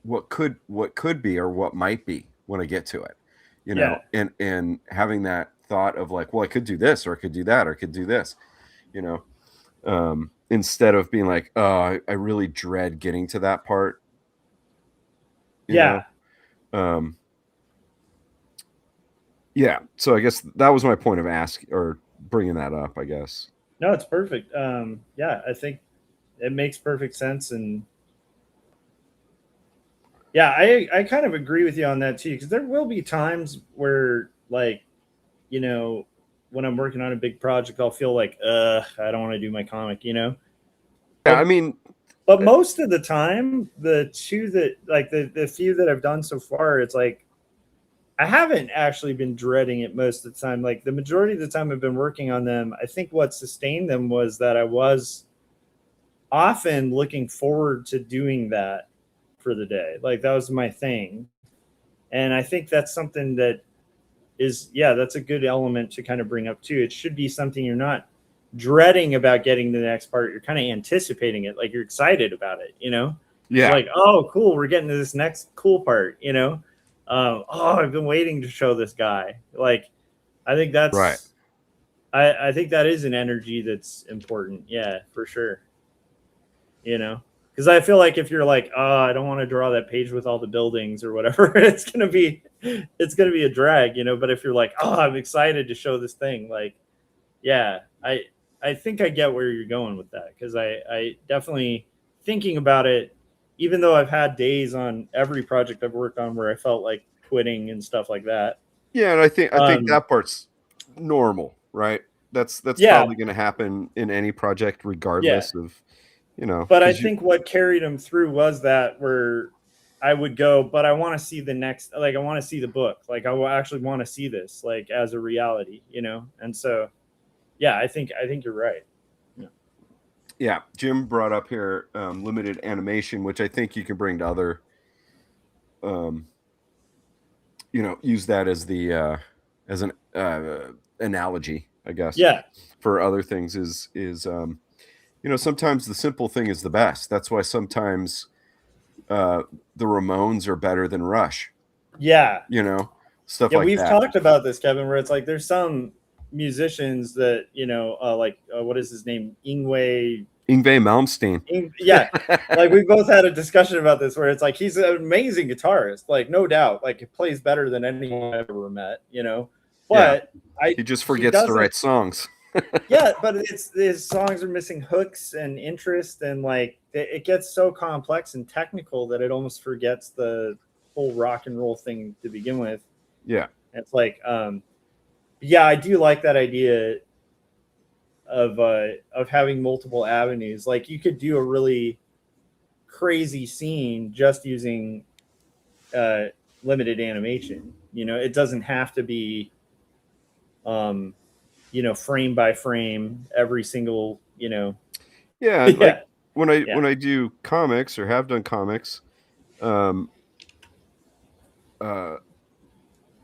what could be or what might be when I get to it, you know, Yeah. and having that thought of like, well, I could do this, or I could do that, or I could do this, you know, instead of being like, oh, I really dread getting to that part, you Yeah. know. um yeah, so I guess that was my point of asking or bringing that up, I guess. No, it's perfect. Yeah, I think it makes perfect sense. And yeah, I kind of agree with you on that too, because there will be times where, like, you know, when I'm working on a big project, I'll feel like, I don't want to do my comic, you know. Yeah, I But mean, but most of the time, the two that like the few that I've done so far, it's like I haven't actually been dreading it most of the time. Like the majority of the time I've been working on them, I think what sustained them was that I was often looking forward to doing that for the day. Like that was my thing. And I think that's something that is, yeah, that's a good element to kind of bring up too. It should be something you're not dreading about getting to the next part. You're kind of anticipating it, like you're excited about it, you know? You're yeah, like, oh, cool, we're getting to this next cool part, you know? Oh, I've been waiting to show this guy. Like, I think right. that's, I think that is an energy that's important. Yeah, for sure. You know, because I feel like if you're like, oh, I don't want to draw that page with all the buildings or whatever, it's gonna be a drag, you know. But if you're like, oh, I'm excited to show this thing, like, yeah, I think I get where you're going with that, because I definitely thinking about it, even though I've had days on every project I've worked on where I felt like quitting and stuff like that. Yeah, and I think Um, that part's normal, right? That's yeah, probably going to happen in any project, yeah. regardless of, you know, But I because you, think what carried him through was that where I would go, but I want to see the next, like I want to see the book, like actually want to see this, like as a reality, you know. And so, yeah, I think you're right. Yeah. yeah, Jim brought up here limited animation, which I think you can bring to other, um, you know, use that as an analogy, I guess, Yeah. for other things is you know, sometimes the simple thing is the best. That's why sometimes the Ramones are better than Rush, Yeah. you know, stuff Yeah. like We've that. talked about this, Kevin, where it's like there's some musicians that, you know, what is his name? Yngwie Malmsteen. Yeah. Like we both had a discussion about this where it's like he's an amazing guitarist, like no doubt, like he plays better than anyone I've ever met, you know. Yeah, But I he just he forgets to doesn't. write songs. Yeah, but it's his songs are missing hooks and interest, and like it gets so complex and technical that it almost forgets the whole rock and roll thing to begin with. Yeah, It's like, yeah, I do like that idea of having multiple avenues. Like you could do a really crazy scene just using uh, limited animation. You know, it doesn't have to be, um, you know, frame by frame every single, you know. yeah. Like Yeah, yeah, when I do comics or have done comics, um, uh,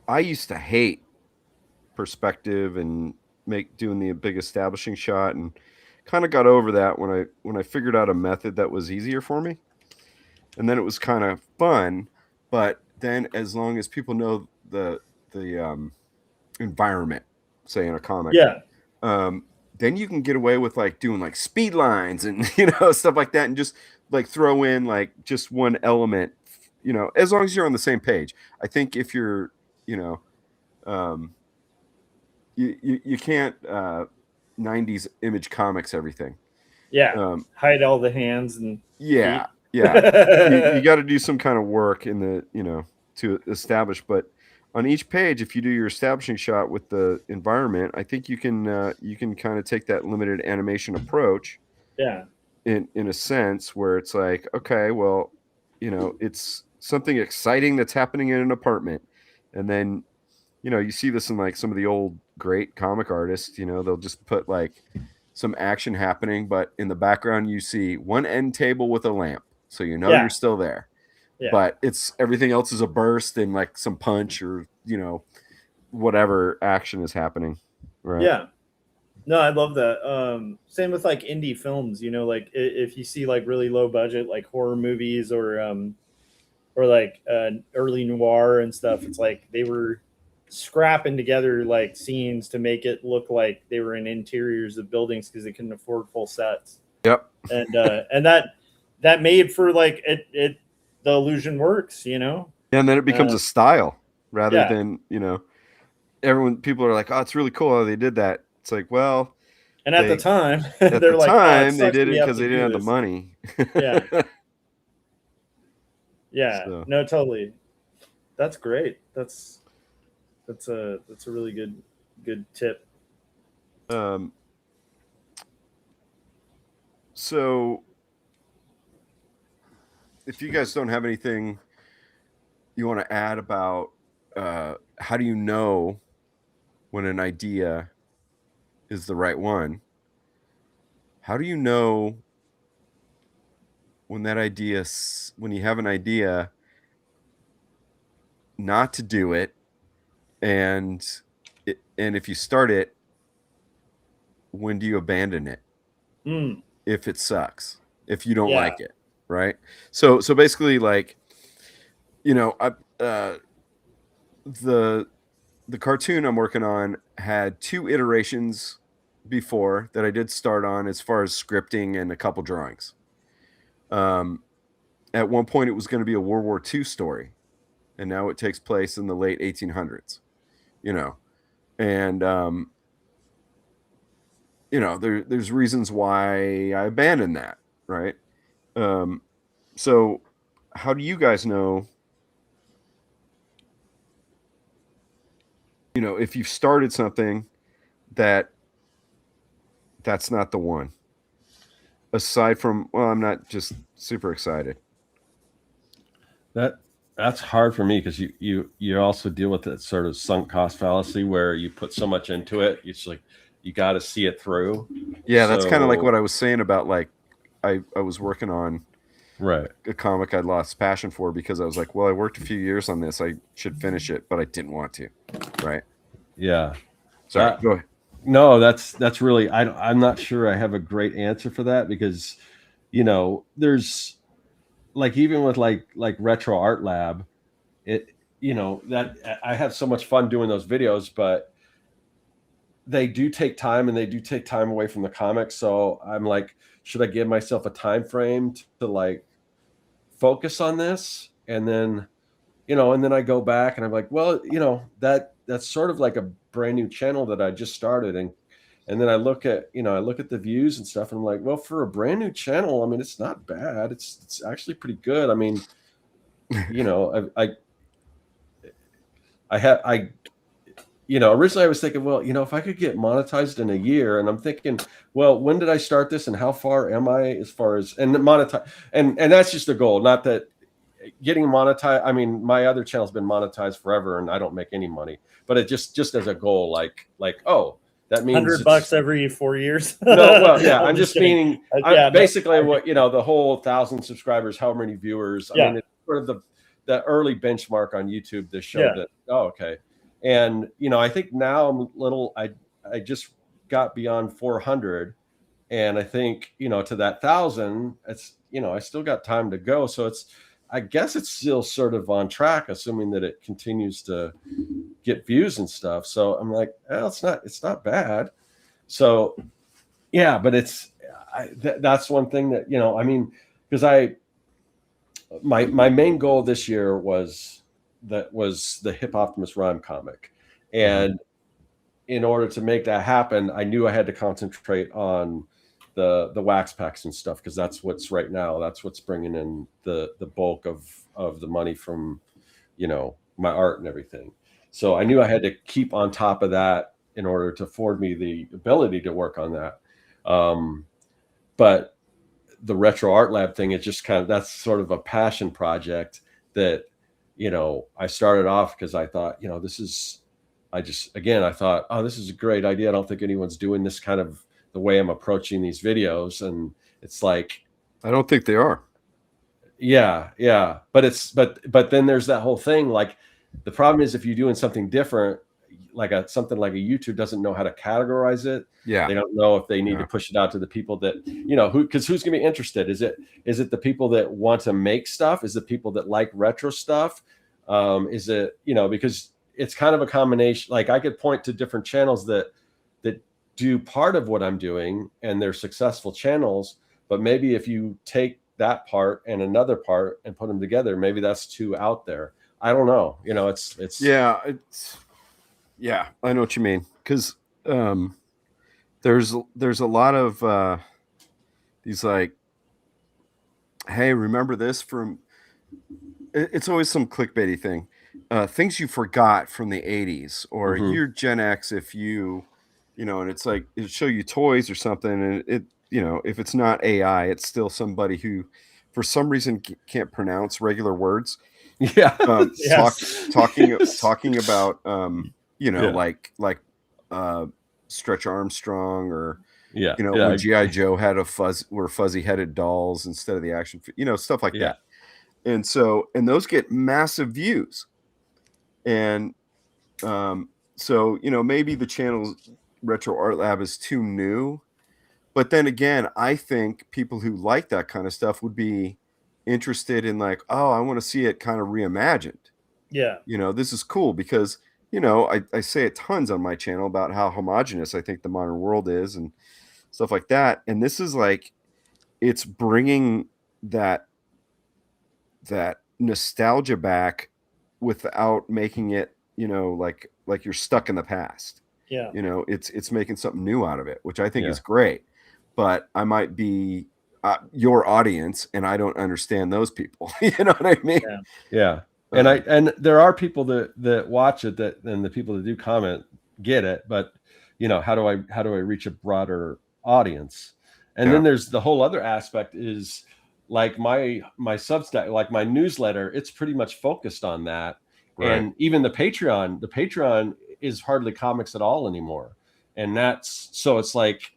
I used to hate perspective and make doing the big establishing shot, and kind of got over that when I figured out a method that was easier for me, and then it was kind of fun. But then as long as people know the environment, say in a comic, yeah. um, then you can get away with like doing like speed lines and you know, stuff like that, and just like throw in like just one element, you know, as long as you're on the same page. I think if you're, you know, um, you can't 90s Image Comics everything. Yeah, hide all the hands and yeah, feet. yeah. You got to do some kind of work in the to establish. But on each page, if you do your establishing shot with the environment, I think you can kind of take that limited animation approach. Yeah. In a sense where it's like, okay, well, it's something exciting that's happening in an apartment, and then you see this in like some of the old great comic artists. They'll just put like some action happening, but in the background you see one end table with a lamp, so Yeah. you're still there. Yeah. But it's everything else is a burst and like some punch or whatever action is happening, right? Yeah. No, I love that. Same with like indie films, like if you see like really low budget like horror movies or like early noir and stuff, it's like they were scrapping together like scenes to make it look like they were in interiors of buildings because they couldn't afford full sets. Yep. And that made for like it the illusion works, And then it becomes a style rather than people are like, oh, it's really cool how they did that. It's like, well, and at the time at they're the like, time they did it because they didn't have the money. Yeah. Yeah. So. No, totally. That's great. That's a really good tip. So if you guys don't have anything you want to add about how do you know when an idea is the right one? How do you know when when you have an idea not to do it, and if you start it, when do you abandon it? If it sucks, if you don't like it, right? So basically, like, the cartoon I'm working on had 2 iterations before that I did start on as far as scripting and a couple drawings. At one point it was going to be a World War II story, and now it takes place in the late 1800s, and there's reasons why I abandoned that, right? So how do you guys know, if you've started something that's not the one, aside from, well, I'm not just super excited? That's hard for me because you also deal with that sort of sunk cost fallacy where you put so much into it. It's like you got to see it through. Yeah, that's kind of like what I was saying about, like, I was working on a comic I'd lost passion for because I was like, well, I worked a few years on this, I should finish it, but I didn't want to, right? Yeah. Sorry, go ahead. No, that's really, I'm not sure I have a great answer for that because, there's like, even with like Retro Art Lab, it, that I have so much fun doing those videos, but they do take time and they do take time away from the comics. So I'm like, should I give myself a time frame to like focus on this? And then, and then I go back and I'm like, well, that's sort of like a brand new channel that I just started. And then I look at the views and stuff, and I'm like, well, for a brand new channel, I mean, it's not bad. It's actually pretty good. I mean, originally I was thinking, well, if I could get monetized in a year, and I'm thinking, well, when did I start this and how far am I as far as, and monetize, and that's just the goal, not that getting monetized. I mean, my other channel's been monetized forever and I don't make any money, but it just as a goal, like, oh, that means $100 every 4 years. No, well, yeah, I'm just meaning, basically what, the whole 1,000 subscribers, how many viewers, I mean, it's sort of the early benchmark on YouTube to show that, oh, okay. And, I think now I just got beyond 400, and I think, to that 1,000, it's, I still got time to go. So I guess it's still sort of on track, assuming that it continues to get views and stuff. So I'm like, well, it's not bad. So yeah, but that's one thing that, I mean, because my main goal this year was the Hip Optimus Rhyme comic. And, in order to make that happen, I knew I had to concentrate on the wax packs and stuff, because that's what's right now. That's what's bringing in the bulk of the money from, you know, my art and everything. So I knew I had to keep on top of that in order to afford me the ability to work on that. But the Retro Art Lab thing, it just kind of, that's sort of a passion project that, you know, I started off because I thought, you know, I thought, oh, this is a great idea. I don't think anyone's doing this kind of the way I'm approaching these videos. And it's like, I don't think they are. Yeah. But then there's that whole thing. Like, the problem is if you're doing something different, like something like a YouTube doesn't know how to categorize it. Yeah. They don't know if they need to push it out to the people that, you know, because who's going to be interested? Is it the people that want to make stuff? Is it people that like retro stuff? Is it, you know, because it's kind of a combination. Like, I could point to different channels that do part of what I'm doing, and they're successful channels, but maybe if you take that part and another part and put them together, maybe that's too out there. I don't know. You know, it's yeah, I know what you mean. Because there's a lot of these, like, hey, remember this from, it's always some clickbaity thing. Things you forgot from the 80s, or you're Gen X if you know, and it's like, it'll show you toys or something, and it, you know, if it's not AI, it's still somebody who for some reason can't pronounce regular words. Yeah. Talking about you know, like Stretch Armstrong, or you know, when G.I. Joe had fuzzy headed dolls instead of the action, you know, stuff like that. And those get massive views. And so, you know, maybe the channel's Retro Art Lab is too new. But then again, I think people who like that kind of stuff would be interested in, like, oh, I want to see it kind of reimagined. Yeah. You know, this is cool because, you know, I say it tons on my channel about how homogenous I think the modern world is and stuff like that. And this is like, it's bringing that nostalgia back without making it, you know, like you're stuck in the past. Yeah. You know, it's making something new out of it, which I think is great. But I might be your audience, and I don't understand those people. You know what I mean? Yeah. And there are people that watch it, and the people that do comment get it, but, you know, how do I reach a broader audience? And then there's the whole other aspect is, like, my Substack, like my newsletter, it's pretty much focused on that. Right. And even the Patreon is hardly comics at all anymore. And so it's like,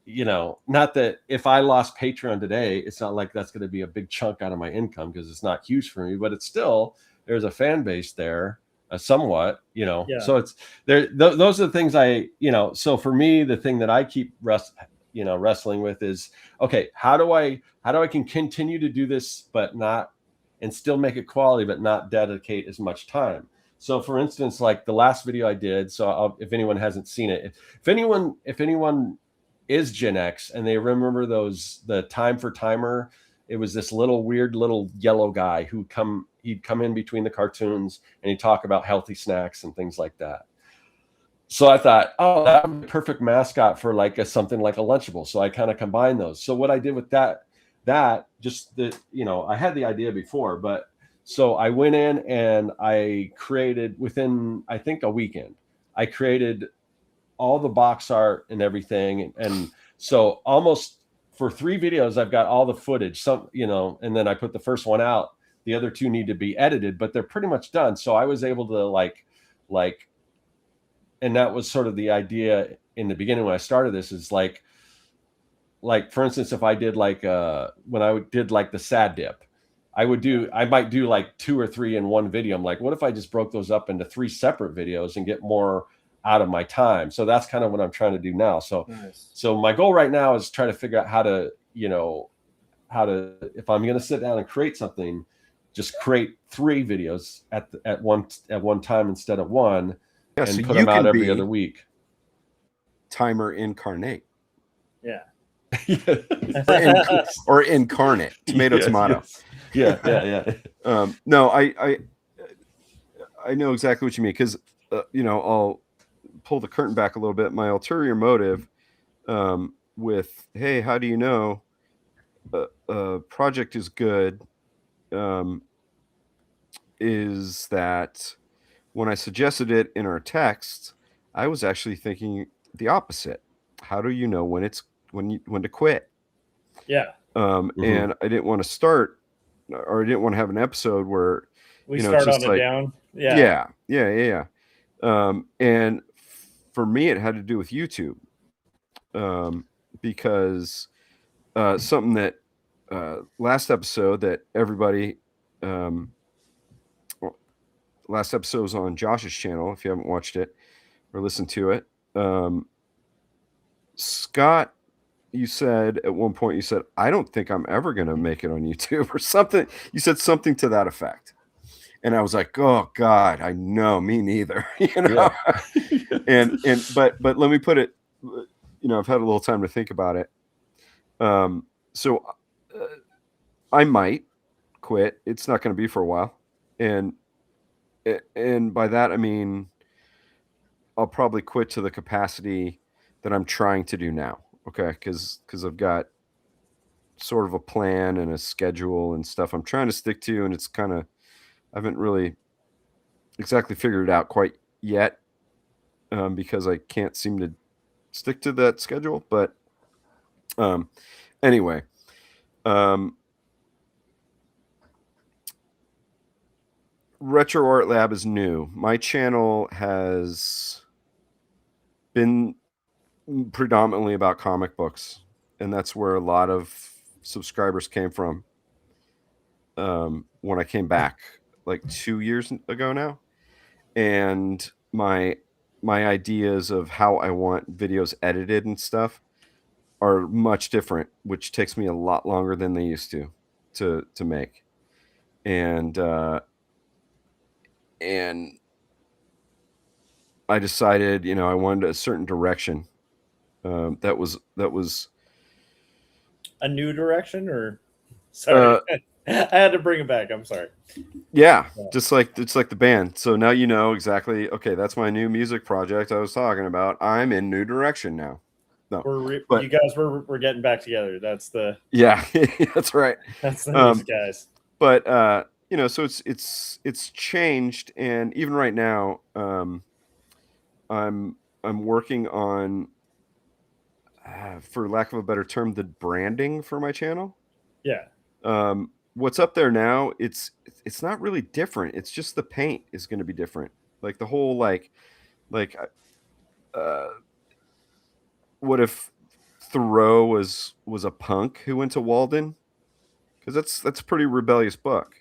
you know, not that if I lost Patreon today, it's not like that's going to be a big chunk out of my income, because it's not huge for me, but it's still, there's a fan base there, somewhat, you know. So it's there. Those are the things you know, so for me, the thing that I keep wrestling with is, okay, how do I can continue to do this, but not, and still make it quality, but not dedicate as much time. So for instance, like the last video I did, so if anyone hasn't seen it, if anyone is Gen X and they remember the Time for Timer, it was this weird little yellow guy he'd come in between the cartoons and he'd talk about healthy snacks and things like that. So I thought, oh, that would be a perfect mascot for like something like a Lunchable. So I kind of combined those. So what I did with that just the, you know, I had the idea before, but so I went in and I created, within, I think, a weekend, I created all the box art and everything. And so almost for 3 videos, I've got all the footage, some, you know, and then I put the first one out. The other 2 need to be edited, but they're pretty much done. So I was able to like, and that was sort of the idea in the beginning when I started this, is like for instance, if I did like when I did like the sad dip, I might do like 2 or 3 in one video. I'm like, what if I just broke those up into 3 separate videos and get more out of my time? So that's kind of what I'm trying to do now. So nice. So my goal right now is try to figure out how to, if I'm going to sit down and create something, just create 3 videos at one time instead of one, and so put them out every other week. Timer incarnate. Yeah. or incarnate. Tomato. Yes. Yeah. No, I know exactly what you mean, because you know, pull the curtain back a little bit, my ulterior motive with, hey, how do you know a project is good, is that when I suggested it in our text, I was actually thinking the opposite. How do you know when to quit? Yeah. And I didn't want to start, or I didn't want to have an episode where We it's start just on a like, down. Yeah. And for me, it had to do with YouTube, because something that last episode that everybody, last episode was on Josh's channel. If you haven't watched it or listened to it, Scott, you said at one point, you said, I don't think I'm ever going to make it on YouTube or something. You said something to that effect. And I was like, oh God, I know, me neither. Yeah. But let me put it, I've had a little time to think about it. So I might quit. It's not going to be for a while. And by that, I mean, I'll probably quit to the capacity that I'm trying to do now. Okay. Cause I've got sort of a plan and a schedule and stuff I'm trying to stick to. And it's kind of, I haven't really exactly figured it out quite yet, because I can't seem to stick to that schedule. But anyway, Retro Art Lab is new. My channel has been predominantly about comic books, and that's where a lot of subscribers came from when I came back like 2 years ago now. And my ideas of how I want videos edited and stuff are much different, which takes me a lot longer than they used to make. And I decided, I wanted a certain direction. That was A new direction, or sorry, I had to bring it back. I'm sorry. Yeah, just like it's like the band. So now you know exactly. Okay, that's my new music project I was talking about. I'm in new direction now. No, but you guys we're getting back together. That's the that's right. That's the news, guys. But so it's changed, and even right now, I'm working on, for lack of a better term, the branding for my channel. Yeah. What's up there now, it's not really different. It's just the paint is going to be different. Like the whole like what if Thoreau was a punk who went to Walden? Because that's a pretty rebellious book.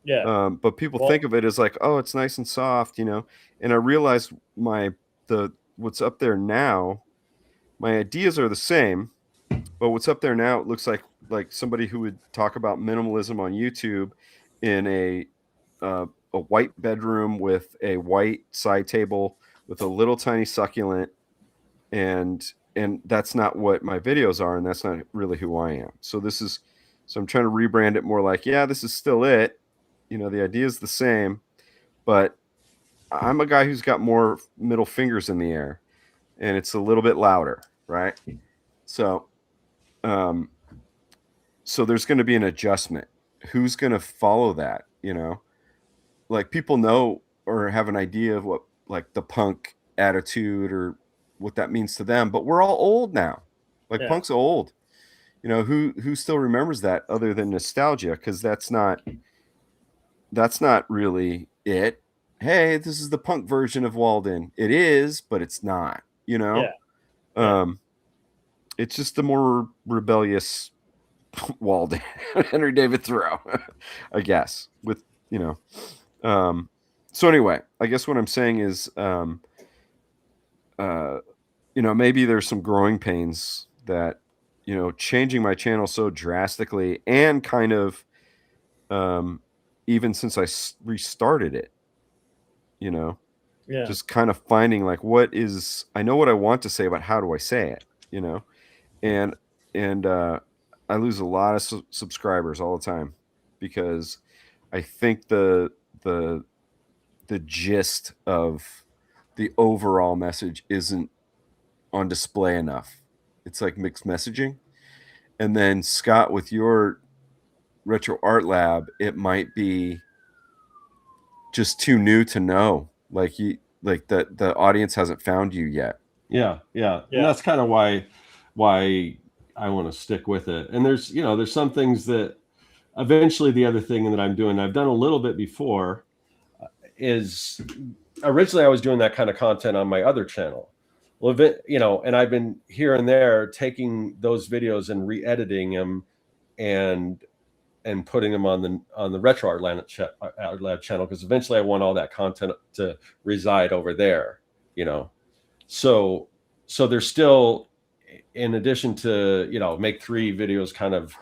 Yeah. But people think of it as like, oh, it's nice and soft, And I realized what's up there now, my ideas are the same, but what's up there now, it looks like somebody who would talk about minimalism on YouTube in a white bedroom with a white side table with a little tiny succulent, and that's not what my videos are, and that's not really who I am. So I'm trying to rebrand it more like, yeah, this is still it. The idea is the same, but I'm a guy who's got more middle fingers in the air, and it's a little bit louder, right? So there's going to be an adjustment. Who's going to follow that? Like people know or have an idea of what like the punk attitude or what that means to them, but we're all old now. Like punk's old. Who still remembers that other than nostalgia? Because that's not really it. Hey, this is the punk version of Walden. It is, but it's not. It's just the more rebellious Walden, Henry David Thoreau, I guess. With so anyway, I guess what I'm saying is, maybe there's some growing pains that, changing my channel so drastically and kind of, even since I restarted it, just kind of finding like, I know what I want to say, but how do I say it, and I lose a lot of subscribers all the time because I think the gist of the overall message isn't on display enough. It's like mixed messaging. And then Scott, with your retro art lab, it might be just too new to know. Like the audience hasn't found you yet. Yeah. And that's kind of why I want to stick with it. And there's some things that eventually, the other thing that I'm doing, I've done a little bit before, is originally I was doing that kind of content on my other channel. Well, and I've been here and there taking those videos and re-editing them and putting them on the Retro Art Lab channel, because eventually I want all that content to reside over there, So there's still, in addition to, make 3 videos kind of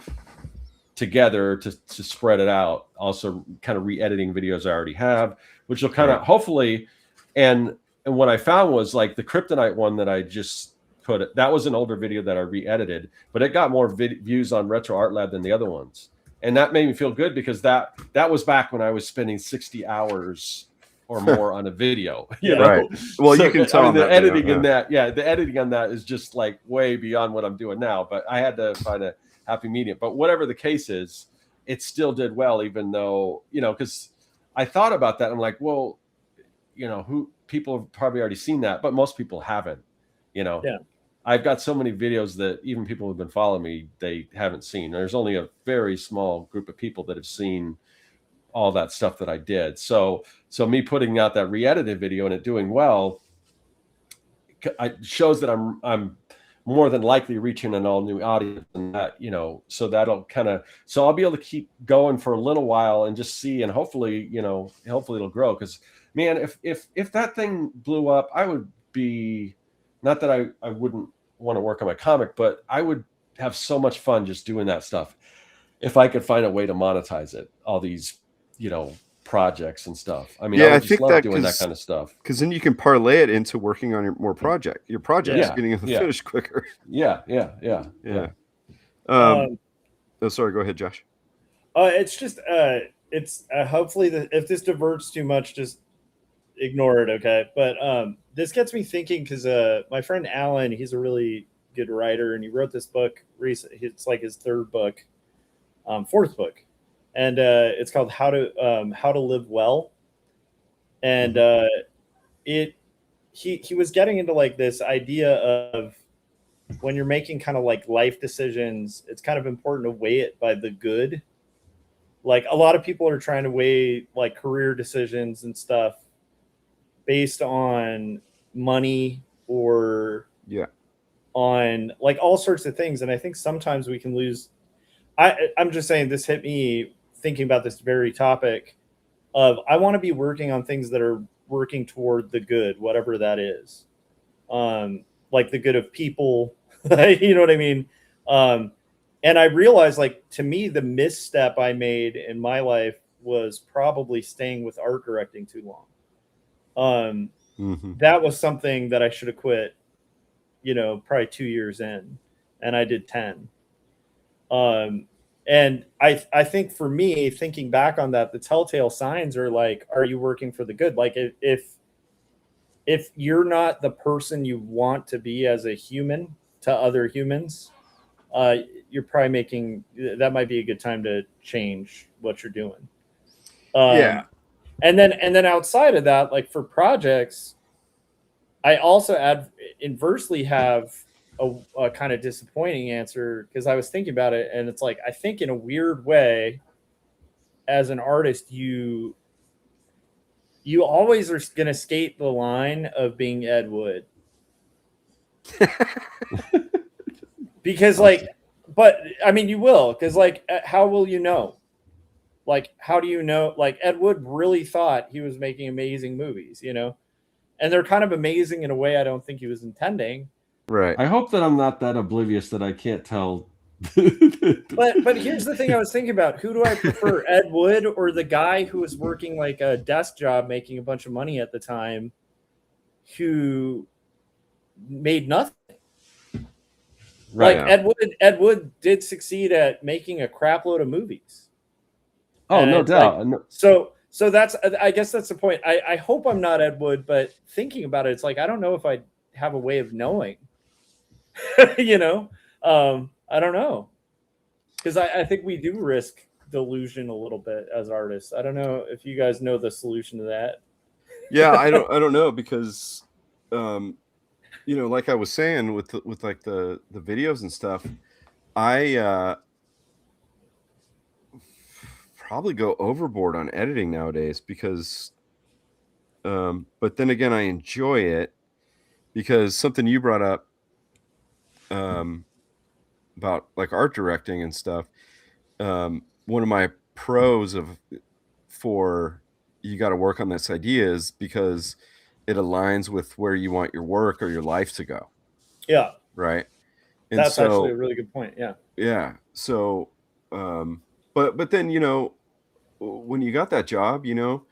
together to spread it out, also kind of re-editing videos I already have, which will kind of hopefully, and what I found was like the Kryptonite one that I just put, that was an older video that I re-edited, but it got more views on Retro Art Lab than the other ones. And that made me feel good, because that was back when I was spending 60 hours or more on a video. Right. Well, so, you can tell the editing in that, the editing on that is just like way beyond what I'm doing now. But I had to find a happy medium. But whatever the case is, it still did well, even though, because I thought about that. I'm like, well, who people have probably already seen that, but most people haven't. Yeah. I've got so many videos that even people who've been following me, they haven't seen. There's only a very small group of people that have seen all that stuff that I did. So me putting out that re-edited video and it doing well, it shows that I'm more than likely reaching an all new audience, and that, so that'll so I'll be able to keep going for a little while and just see, and hopefully it'll grow. Because man, if that thing blew up, I would be, not that I wouldn't want to work on my comic, but I would have so much fun just doing that stuff if I could find a way to monetize it, all these, projects and stuff. I mean, I would just love doing that kind of stuff. Because then you can parlay it into working on your projects getting finished quicker. Yeah. Oh, sorry, go ahead, Josh. It's just it's hopefully if this diverts too much, just ignore it, okay? But this gets me thinking, because my friend Alan, he's a really good writer, and he wrote this book recently. It's like his 3rd book, 4th book, and it's called How to Live Well. And he was getting into like this idea of, when you're making kind of like life decisions, it's kind of important to weigh it by the good. Like, a lot of people are trying to weigh like career decisions and stuff based on money or on like all sorts of things. And I think sometimes we can lose. I'm just saying, this hit me thinking about this very topic of, I want to be working on things that are working toward the good, whatever that is. Like the good of people, you know what I mean? And I realized, like, to me, the misstep I made in my life was probably staying with art directing too long. That was something that I should have quit, probably 2 years in, and I did 10. And I think for me, thinking back on that, the telltale signs are like, are you working for the good? Like, if you're not the person you want to be as a human to other humans, you're probably that might be a good time to change what you're doing. And then outside of that, like for projects, I also inversely have a kind of disappointing answer, because I was thinking about it, and it's like, I think in a weird way, as an artist, you always are going to skate the line of being Ed Wood. Because but I mean, you will, because like, how will you know? Like, how do you know? Like, Ed Wood really thought he was making amazing movies, and they're kind of amazing in a way I don't think he was intending. Right. I hope that I'm not that oblivious that I can't tell. But here's the thing I was thinking about. Who do I prefer, Ed Wood or the guy who was working like a desk job making a bunch of money at the time, who made nothing? Right. Like, Ed Wood did succeed at making a crap load of movies. Oh, no doubt. Like, so So I guess that's the point. I hope I'm not Ed Wood, but thinking about it, it's like I don't know if I have a way of knowing. You know, I don't know, because I think we do risk delusion a little bit as artists. I don't know if you guys know the solution to that. Yeah, I don't know, because you know, like I was saying with like the videos and stuff, I probably go overboard on editing nowadays, because but then again, I enjoy it, because something you brought up about like art directing and stuff, one of my pros for you got to work on this idea is because it aligns with where you want your work or your life to go. Yeah, right. And that's so actually a really good point. yeah, so but then, you know, when you got that job, you know,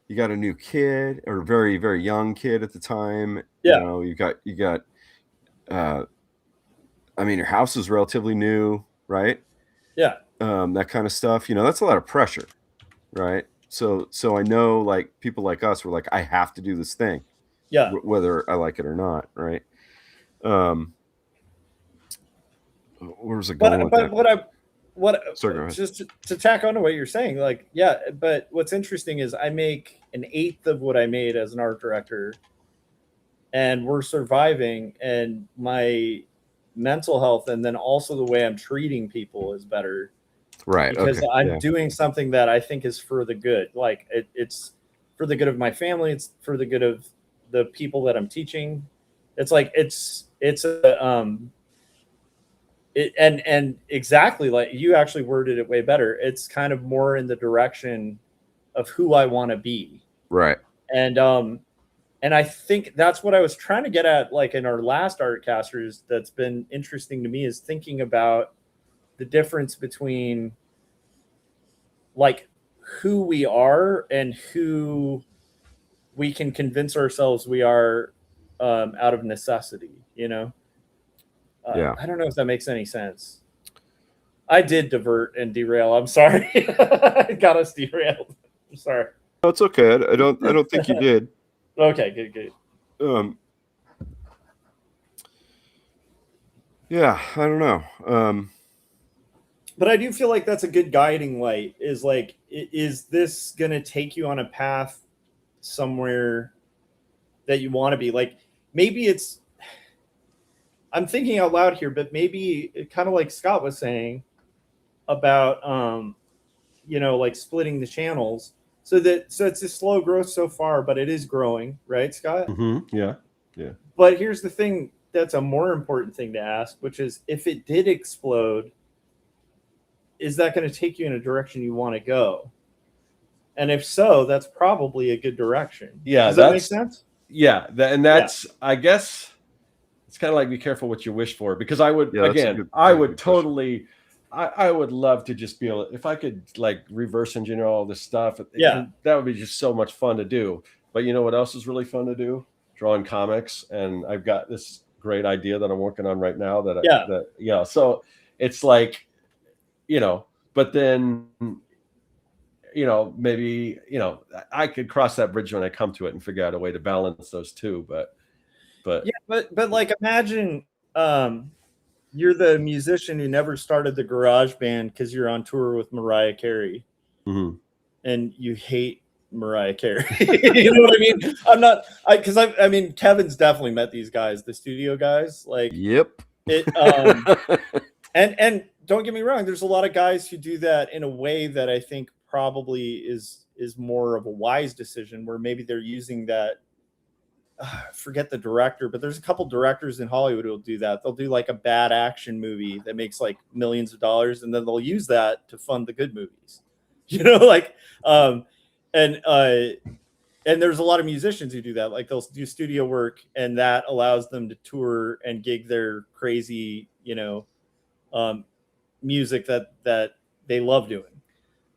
you got a new kid, or a very very young kid at the time. Yeah. You know, you got I mean, your house is relatively new, right? Yeah. That kind of stuff, you know, that's a lot of pressure, right? So I know, like, people like us were like, I have to do this thing, Yeah. whether I like it or not, right? Where's it going with that? Sorry, go ahead. Just to tack on to what you're saying, like, yeah, but what's interesting is I make an eighth of what I made as an art director, and we're surviving, and my mental health and then also the way I'm treating people is better, right? because Okay. I'm doing something that I think is for the good. Like it's for the good of my family, it's for the good of the people that I'm teaching. It's like it's a and exactly like you actually worded it way better. It's kind of more in the direction of who I want to be. Right. And I think that's what I was trying to get at, like in our last Artcasters, that's been interesting to me, is thinking about the difference between like who we are and who we can convince ourselves we are out of necessity, you know? Yeah. I don't know if that makes any sense. I did divert and derail. I'm sorry. I got us derailed. I'm sorry. No, it's okay. I don't think you did. Okay, good. Yeah, I don't know. But I do feel like that's a good guiding light, is like, is this going to take you on a path somewhere that you want to be? Like, maybe it's, I'm thinking out loud here, but maybe kind of like Scott was saying about, you know, like splitting the channels so it's a slow growth so far, but it is growing, right, Scott? Mm-hmm. Yeah. But here's the thing that's a more important thing to ask, which is, if it did explode, is that going to take you in a direction you want to go? And if so, that's probably a good direction. Yeah. Does that make sense? Yeah. That's, I guess it's kind of like, be careful what you wish for, because I would, I would totally, I would love to just be able, if I could like reverse engineer all this stuff. Yeah. That would be just so much fun to do. But you know what else is really fun to do? Drawing comics. And I've got this great idea that I'm working on right now so it's like, you know, but then, you know, maybe, you know, I could cross that bridge when I come to it and figure out a way to balance those two. But like, imagine you're the musician who never started the garage band because you're on tour with Mariah Carey, and you hate Mariah Carey. You know what I mean? I'm not, because I mean, Kevin's definitely met these guys, the studio guys. Like, yep. And don't get me wrong, there's a lot of guys who do that in a way that I think probably is more of a wise decision, where maybe they're using that. Forget the director, but there's a couple directors in Hollywood who will do that. They'll do like a bad action movie that makes like millions of dollars, and then they'll use that to fund the good movies. You know, like and there's a lot of musicians who do that. Like, they'll do studio work, and that allows them to tour and gig their crazy, you know, music that they love doing.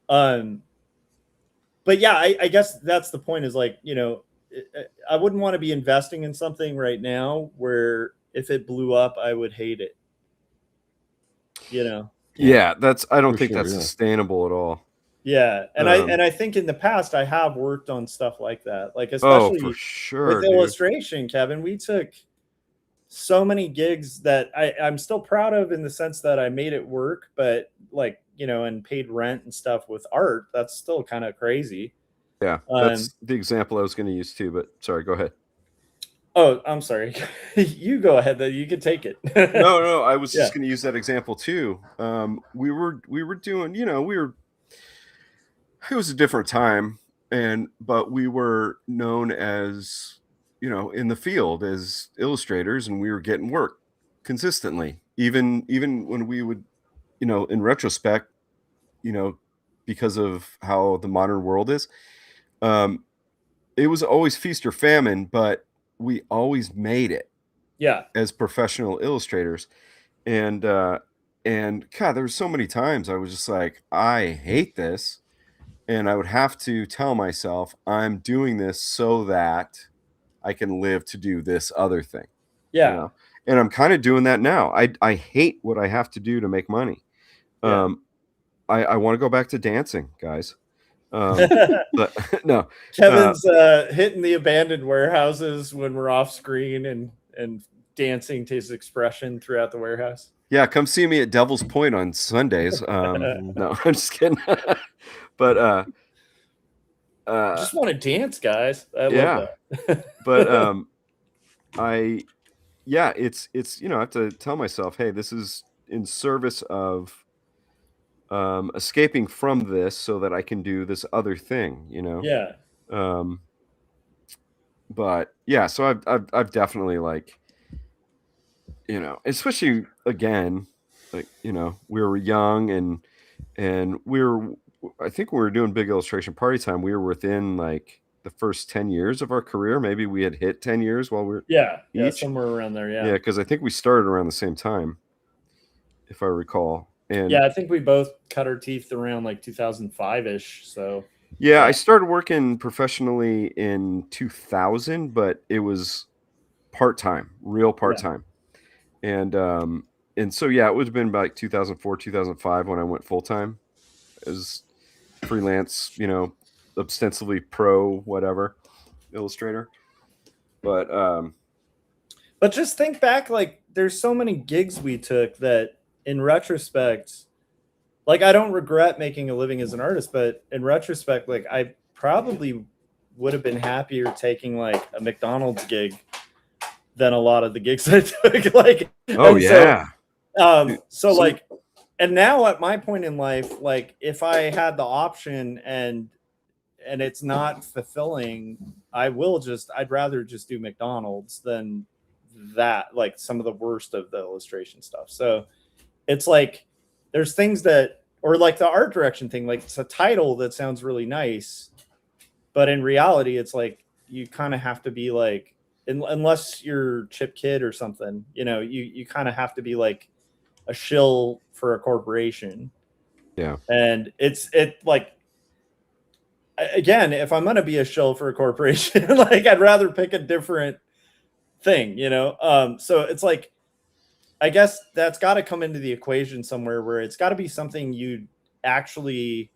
But yeah, I guess that's the point, is like, you know, I wouldn't want to be investing in something right now where if it blew up, I would hate it. You know? Yeah, I don't think that's sustainable at all. Yeah, and I think in the past I have worked on stuff like that, like Oh, for especially sure, with dude. illustration, Kevin. We took so many gigs that I'm still proud of in the sense that I made it work, but like, and paid rent and stuff with art, that's still kind of crazy. Yeah, Um, that's the example I was going to use too. But sorry, go ahead. oh, I'm sorry. You go ahead, though. You can take it. No, I was Yeah, just going to use that example too. We were doing, we were. It was a different time, but we were known as, in the field as illustrators, and we were getting work consistently. Even when we would, in retrospect, you know, because of how the modern world is, um, it was always feast or famine, but we always made it yeah, as professional illustrators. And God, there were so many times I was just like, I hate this. And I would have to tell myself, I'm doing this so that I can live to do this other thing, yeah, And I'm kind of doing that now. I hate what I have to do to make money. yeah. Um, I want to go back to dancing, guys. But no, Kevin's hitting the abandoned warehouses when we're off screen and dancing to his expression throughout the warehouse. yeah, come see me at Devil's Point on Sundays. No, I'm just kidding. But Just want to dance, guys. I yeah, love that. but it's I have to tell myself, hey, this is in service of escaping from this so that I can do this other thing, Yeah, Um, but yeah, so I've definitely like, especially again, like, we were young and I think we were doing Big Illustration Party Time. We were within like the first 10 years of our career. Maybe we had hit 10 years while we're yeah, each. somewhere around there. Yeah, because I think we started around the same time, if I recall. And Yeah, I think we both cut our teeth around like 2005 ish. So yeah, I started working professionally in 2000, but it was part-time, real part-time. And so yeah, it would have been about like 2004, 2005 when I went full-time as freelance, ostensibly pro whatever illustrator. But just think back, like there's so many gigs we took that in retrospect, like I don't regret making a living as an artist, but in retrospect, like I probably would have been happier taking like a McDonald's gig than a lot of the gigs I took. Like, oh yeah. So like, and now at my point in life, like if I had the option and it's not fulfilling, I'd rather just do McDonald's than that, like some of the worst of the illustration stuff. So it's like there's things that, or like the art direction thing, like it's a title that sounds really nice, but in reality, it's like you kind of have to be like, unless you're Chip Kid or something, you kind of have to be like a shill for a corporation. Yeah. And it like, again, if I'm going to be a shill for a corporation, like I'd rather pick a different thing, So it's like, I guess that's got to come into the equation somewhere where it's got to be something you actually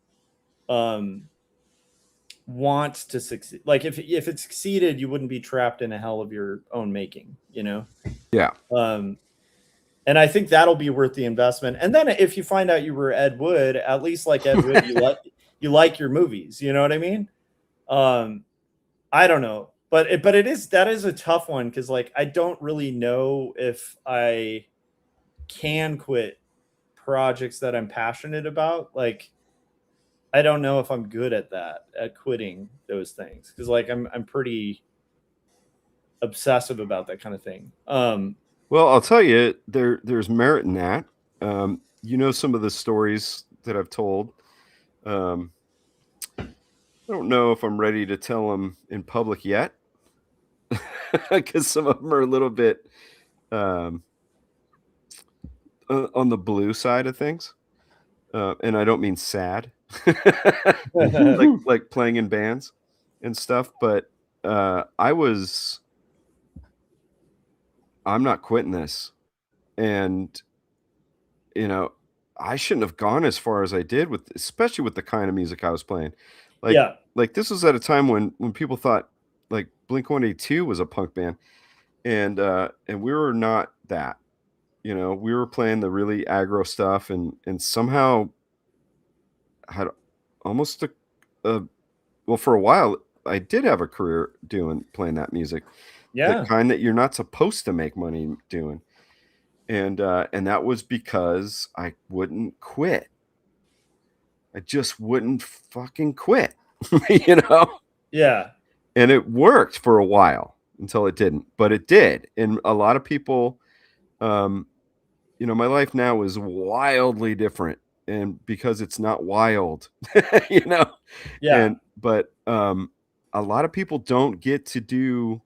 want to succeed. Like if it succeeded, you wouldn't be trapped in a hell of your own making, Yeah. And I think that'll be worth the investment. And then if you find out you were Ed Wood, at least like Ed Wood, you like your movies. You know what I mean? I don't know, but that is a tough one because like I don't really know if I can quit projects that I'm passionate about. Like I don't know if I'm good at quitting those things because like I'm pretty obsessive about that kind of thing. Well, I'll tell you, there's merit in that. Some of the stories that I've told. I don't know if I'm ready to tell them in public yet, because some of them are a little bit on the blue side of things, and I don't mean sad, like playing in bands and stuff. But I'm not quitting this, and I shouldn't have gone as far as I did especially with the kind of music I was playing. Like, Yeah. like this was at a time when people thought like Blink-182 was a punk band, and we were not that. You know, we were playing the really aggro stuff, and somehow had almost a well, for a while I did have a career playing that music. The Yeah. kind that you're not supposed to make money doing. And that was because I wouldn't quit. I just wouldn't fucking quit, you know? Yeah. And it worked for a while until it didn't, but it did. And a lot of people, you know, my life now is wildly different, and because it's not wild, you know? Yeah. But a lot of people don't get to do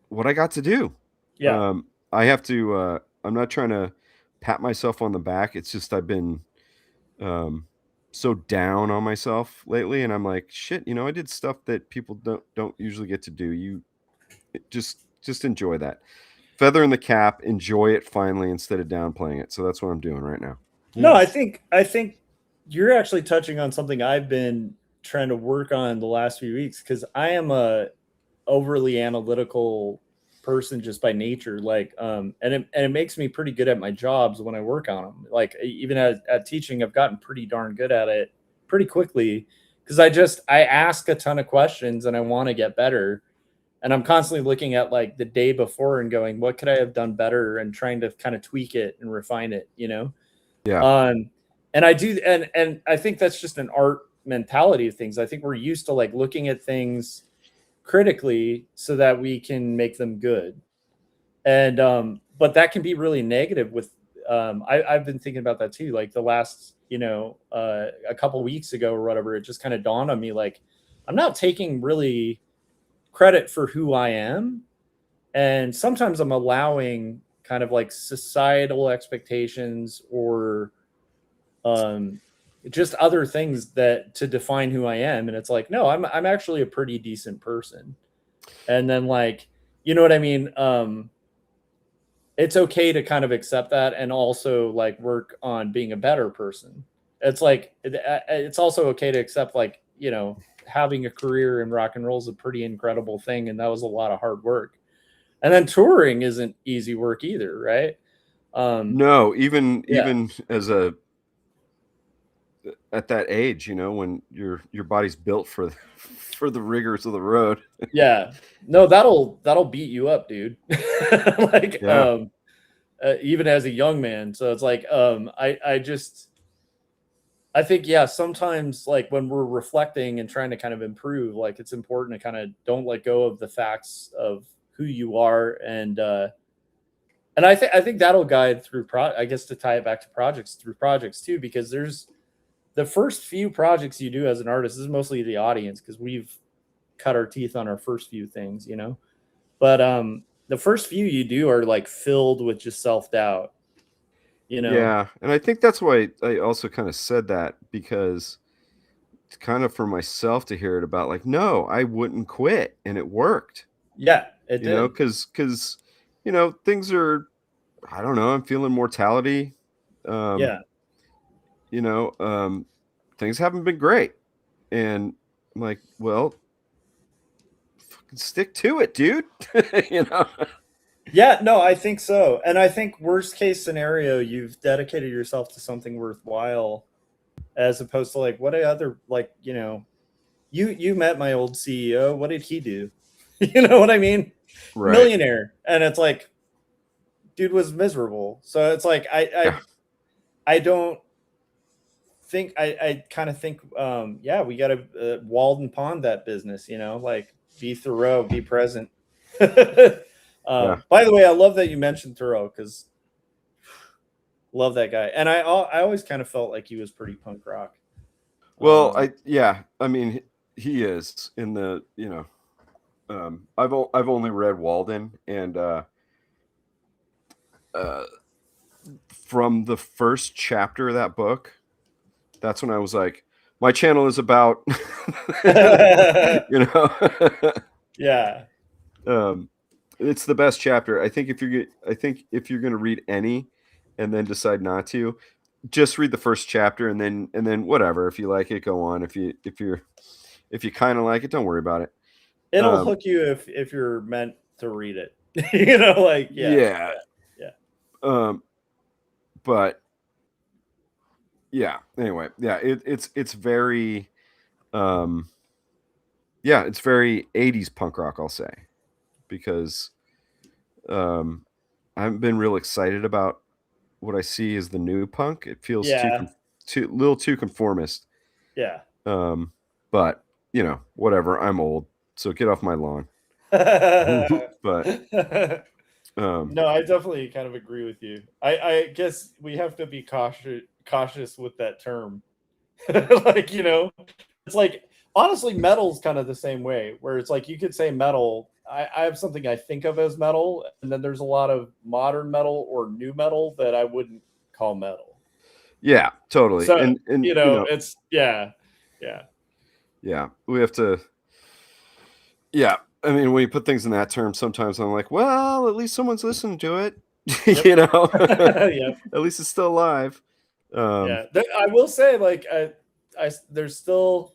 what I got to do. Yeah. I have to, I'm not trying to pat myself on the back. It's just I've been so down on myself lately, and I'm like, shit, you know, I did stuff that people don't usually get to do. You just enjoy that. Feather in the cap, enjoy it finally instead of downplaying it. So that's what I'm doing right now. No, I think you're actually touching on something I've been trying to work on the last few weeks, because I am a overly analytical person just by nature. Like, and it makes me pretty good at my jobs when I work on them. Like, even at teaching, I've gotten pretty darn good at it pretty quickly, because I ask a ton of questions and I want to get better. And I'm constantly looking at like the day before and going, what could I have done better, and trying to kind of tweak it and refine it, you know? Yeah. And I do, and I think that's just an art mentality of things. I think we're used to like looking at things critically so that we can make them good. And but that can be really negative with I've been thinking about that too. Like the last, you know, a couple weeks ago or whatever, it just kind of dawned on me like I'm not taking really credit for who I am. And sometimes I'm allowing kind of like societal expectations or just other things that to define who I am. And it's like, no, I'm actually a pretty decent person. And then like, you know what I mean? It's okay to kind of accept that and also like work on being a better person. It's like, it's also okay to accept like, you know, having a career in rock and roll is a pretty incredible thing. And that was a lot of hard work. And then touring isn't easy work either, right? No, even as at that age, you know, when your body's built for the rigors of the road. Yeah. No, that'll beat you up, dude. Like, Yeah. even as a young man. So it's like, I think, yeah, sometimes like when we're reflecting and trying to kind of improve, like it's important to kind of don't let go of the facts of who you are. And I think that'll guide through I guess to tie it back to projects too, because there's the first few projects you do as an artist, this is mostly the audience, because we've cut our teeth on our first few things, you know, but the first few you do are like filled with just self-doubt, you know. Yeah, and I think that's why I also kind of said that, because it's kind of for myself to hear it about like, no, I wouldn't quit, and it worked. Yeah, it You know, did. because you know, things are, I don't know, I'm feeling mortality. Yeah. You know, things haven't been great, and I'm like, well, fucking stick to it, dude. You know. Yeah, no, I think so. And I think worst case scenario, you've dedicated yourself to something worthwhile, as opposed to like what other, like, you know, you met my old CEO. What did he do? You know what I mean? Right. Millionaire. And it's like, dude was miserable. So it's like I don't think I kind of think yeah, we got to Walden Pond that business, you know, like be Thoreau, be present. Yeah. By the way, I love that you mentioned Thoreau, because love that guy, and I always kind of felt like he was pretty punk rock. Well, I mean, he is in the, you know, I've only read Walden, and from the first chapter of that book, that's when I was like, my channel is about, you know. Yeah. It's the best chapter. I think if you're going to read any, and then decide not to, just read the first chapter and then whatever. If you like it, go on. If you kind of like it, don't worry about it. It'll hook you if you're meant to read it. You know, like yeah. But yeah. Anyway, yeah. It's very, it's very 80s punk rock. I'll say, because I haven't been real excited about what I see as the new punk. It feels too conformist. Yeah. But whatever. I'm old, so get off my lawn. But no, I definitely kind of agree with you. I guess we have to be cautious with that term. Like, it's like, honestly, metal's kind of the same way, where it's like you could say metal. I have something I think of as metal, and then there's a lot of modern metal or new metal that I wouldn't call metal. Yeah, totally. So, and it's yeah. We have to. Yeah, I mean, when you put things in that term, sometimes I'm like, well, at least someone's listening to it. Yep. At least it's still alive. I will say, like, there's still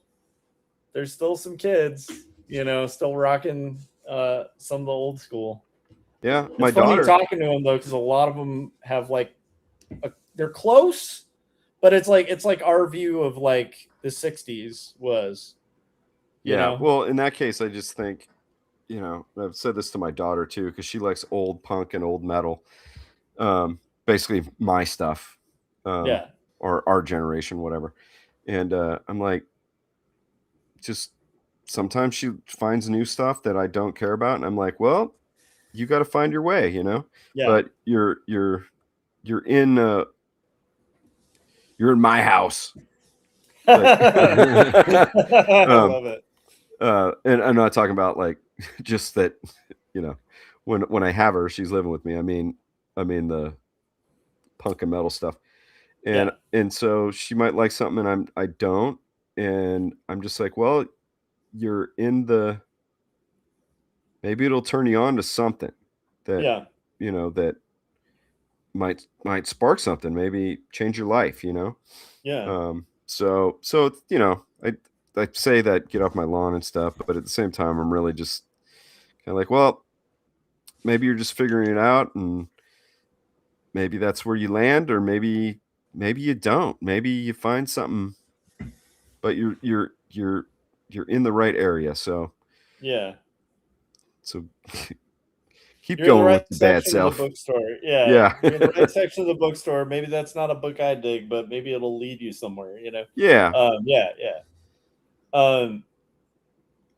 some kids, still rocking some of the old school. Yeah, it's my funny daughter talking to them though, because a lot of them have like they're close, but it's like our view of like the 60s was. Well, in that case, I just think, I've said this to my daughter too, because she likes old punk and old metal, basically my stuff, or our generation, whatever. And I'm like, just sometimes she finds new stuff that I don't care about, and I'm like, well, you got to find your way, But you're in my house. I love it. And I'm not talking about like just that, when I have her, she's living with me. I mean the punk and metal stuff, and so she might like something and I don't, and I'm just like, well, you're in maybe it'll turn you on to something that that might spark something, maybe change your life, So I say that, get off my lawn and stuff, but at the same time, I'm really just kind of like, well, maybe you're just figuring it out, and maybe that's where you land, or maybe you don't. Maybe you find something, but you're in the right area. So so keep you're going in the right with the bad section of self. the bookstore. Yeah. You're in the right section of the bookstore. Maybe that's not a book I dig, but maybe it'll lead you somewhere. Yeah.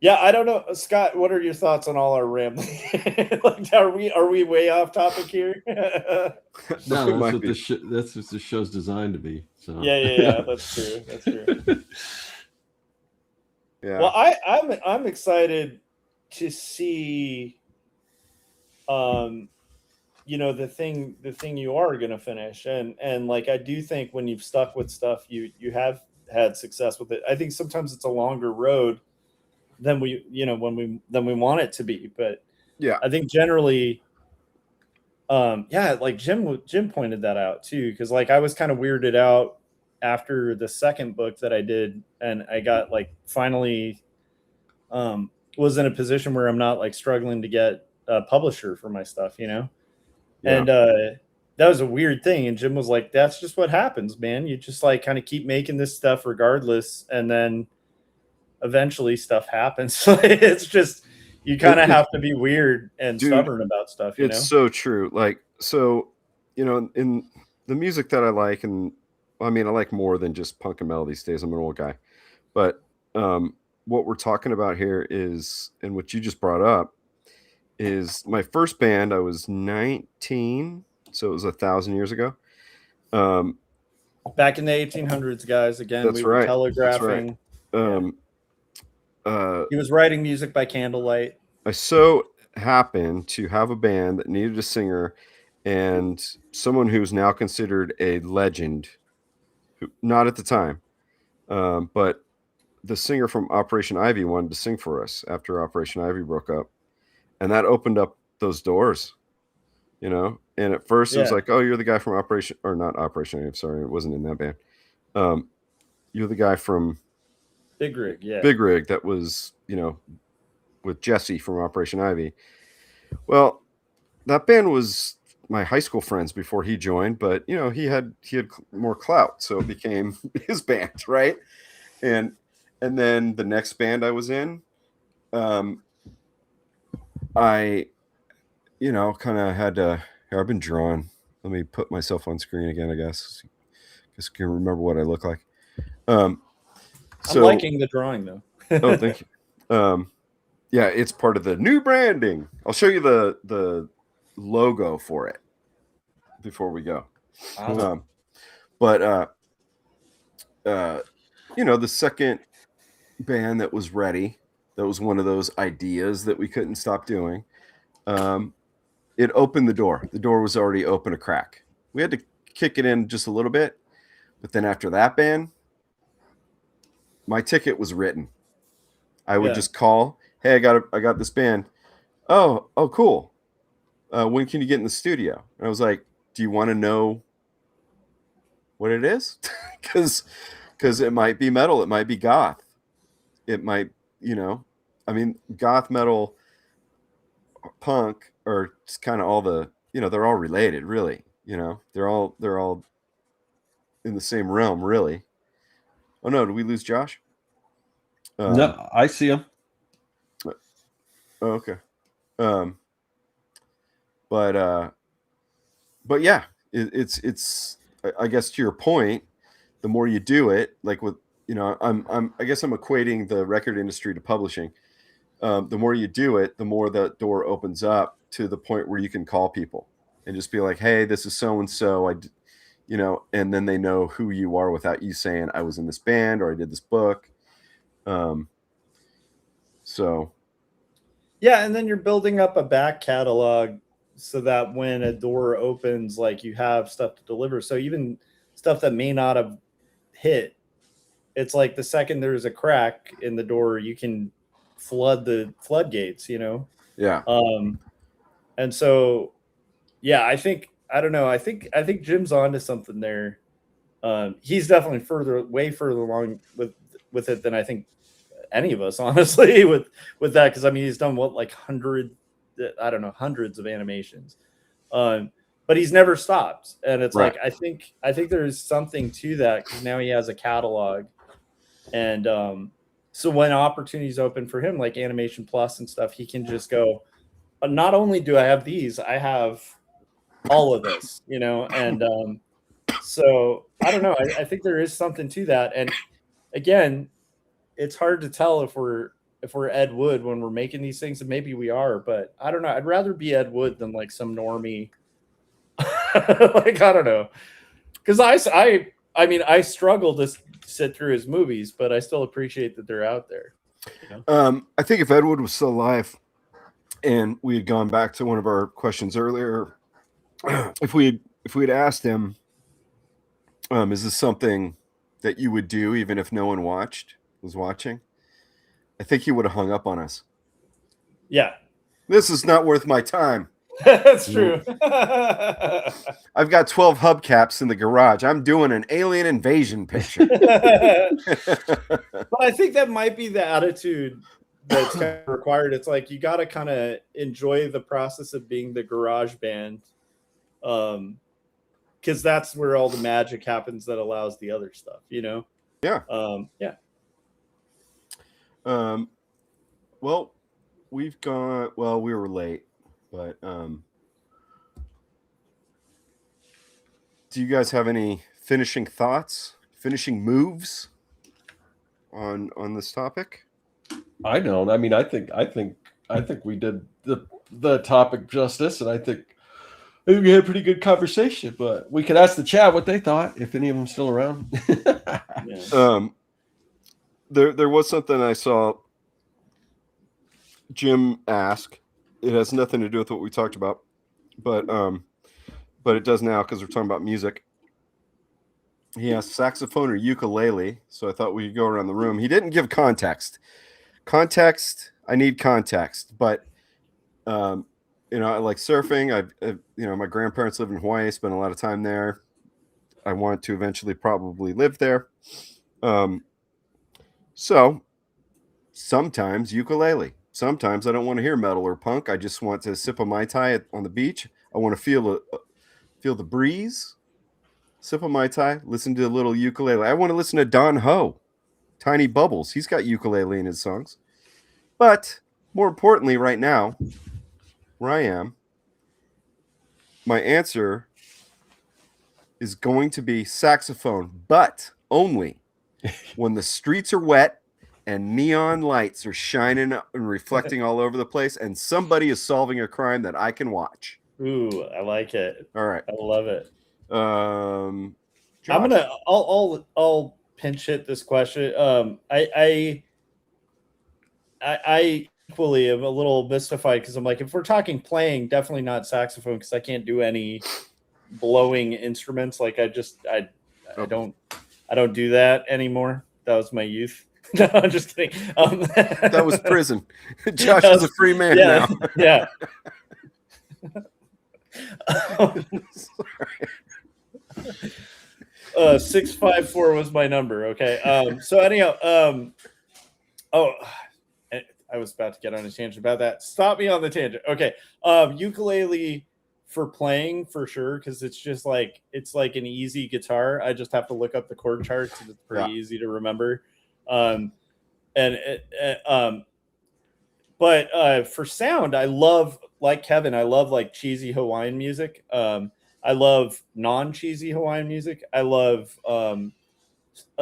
I don't know, Scott. What are your thoughts on all our rambling? Like, are we way off topic here? No, that's what the show's designed to be. So yeah, that's true. Yeah. Well, I'm excited to see, the thing you are going to finish, and like, I do think when you've stuck with stuff, you have had success with it. I think sometimes it's a longer road than we want it to be, but I think generally, like Jim pointed that out too, because like I was kind of weirded out after the second book that I did, and I got like finally was in a position where I'm not like struggling to get a publisher for my stuff, and that was a weird thing. And Jim was like, that's just what happens, man. You just like kind of keep making this stuff regardless, and then eventually stuff happens. It's just, you kind of have to be weird and stubborn about stuff. It's so true. Like, so, in the music that I like, and I mean, I like more than just punk and metal these days. I'm an old guy, but what we're talking about here is, and what you just brought up, is my first band. I was 19, so it was 1,000 years ago. Back in the 1800s, guys. Again, we were telegraphing. That's right. He was writing music by candlelight. I so happened to have a band that needed a singer, and someone who's now considered a legend, not at the time, but the singer from Operation Ivy wanted to sing for us after Operation Ivy broke up, and that opened up those doors, And at first it was Yeah. like, oh, you're the guy from Operation, or not Operation. I'm sorry, it wasn't in that band. You're the guy from Big Rig. Yeah. Big Rig that was, with Jesse from Operation Ivy. Well, that band was my high school friends before he joined, but he had more clout, so it became his band, right? And then the next band I was in, I kind of had to. Here, I've been drawn. Let me put myself on screen again. I guess I can remember what I look like. I'm liking the drawing though. Oh, thank you. Yeah, it's part of the new branding. I'll show you the logo for it before we go. Awesome. But the second band that was ready, that was one of those ideas that we couldn't stop doing. It opened the door. The door was already open a crack. We had to kick it in just a little bit, but then after that band, my ticket was written. I would just call, hey, I got this band. Oh, cool. When can you get in the studio? And I was like, do you want to know what it is? Because it might be metal, it might be goth, it might, goth, metal, punk, or just kind of all the, they're all related, really. They're all in the same realm, really. Oh no, did we lose Josh? No, I see him. Oh, okay. But yeah, it's I guess to your point, the more you do it, like with I guess I'm equating the record industry to publishing. The more you do it, the more the door opens up to the point where you can call people and just be like, hey, this is so and so. And then they know who you are without you saying I was in this band or I did this book. So yeah, and then you're building up a back catalog so that when a door opens, like you have stuff to deliver. So even stuff that may not have hit, it's like the second there's a crack in the door, you can flood the floodgates, Yeah. And so, yeah, I don't know. I think Jim's onto something there. He's definitely way further along with it than I think any of us, honestly, with that. Cause I mean, he's done hundreds of animations. But he's never stopped. And it's right. like, I think there's something to that because now he has a catalog. And so when opportunities open for him, like Animation Plus and stuff, he can just go, not only do I have these, I have all of this, and so I don't know. I think there is something to that. And again, it's hard to tell if we're Ed Wood when we're making these things, and maybe we are, but I don't know. I'd rather be Ed Wood than like some normie. Like, I don't know. Because I mean, I struggle to sit through his movies, but I still appreciate that they're out there. I think if Ed Wood was still alive and we had gone back to one of our questions earlier, if we had asked him, is this something that you would do even if no one was watching? I think he would have hung up on us. Yeah. This is not worth my time. That's true. I've got 12 hubcaps in the garage. I'm doing an alien invasion picture. But I think that might be the attitude that's kind of required. It's like you got to kind of enjoy the process of being the garage band, because that's where all the magic happens that allows the other stuff, Yeah. Yeah. Well, we were late, but do you guys have any finishing thoughts, finishing moves on this topic? I don't. I mean, I think we did the topic justice, and I think we had a pretty good conversation. But we could ask the chat what they thought, if any of them still around. Yeah. There was something I saw Jim ask. It has nothing to do with what we talked about, but it does now because we're talking about music. He asked saxophone or ukulele, so I thought we could go around the room. He didn't give context. I need context, but I like surfing. My grandparents live in Hawaii. I spent a lot of time there. I want to eventually probably live there. So sometimes ukulele. Sometimes I don't want to hear metal or punk. I just want to sip a Mai Tai on the beach. I want to feel the breeze, sip a Mai Tai, listen to a little ukulele. I want to listen to Don Ho, Tiny Bubbles. He's got ukulele in his songs. But more importantly, right now, where I am, my answer is going to be saxophone, but only when the streets are wet and neon lights are shining and reflecting all over the place and somebody is solving a crime that I can watch. Ooh, I like it. All right. I love it. Josh. I'll pinch hit this question. I equally am a little mystified because I'm like, if we're talking playing, definitely not saxophone because I can't do any blowing instruments. Like I don't do that anymore. That was my youth. No, I'm just kidding. That was prison. Josh is a free man now. Yeah. Sorry. 654 was my number. Okay. So anyhow, I was about to get on a tangent about that. Stop me on the tangent. Okay. Ukulele for playing for sure, because it's like an easy guitar. I just have to look up the chord charts and it's pretty easy to remember. But for sound, I love, like Kevin, I love like cheesy Hawaiian music. I love non-cheesy Hawaiian music. I love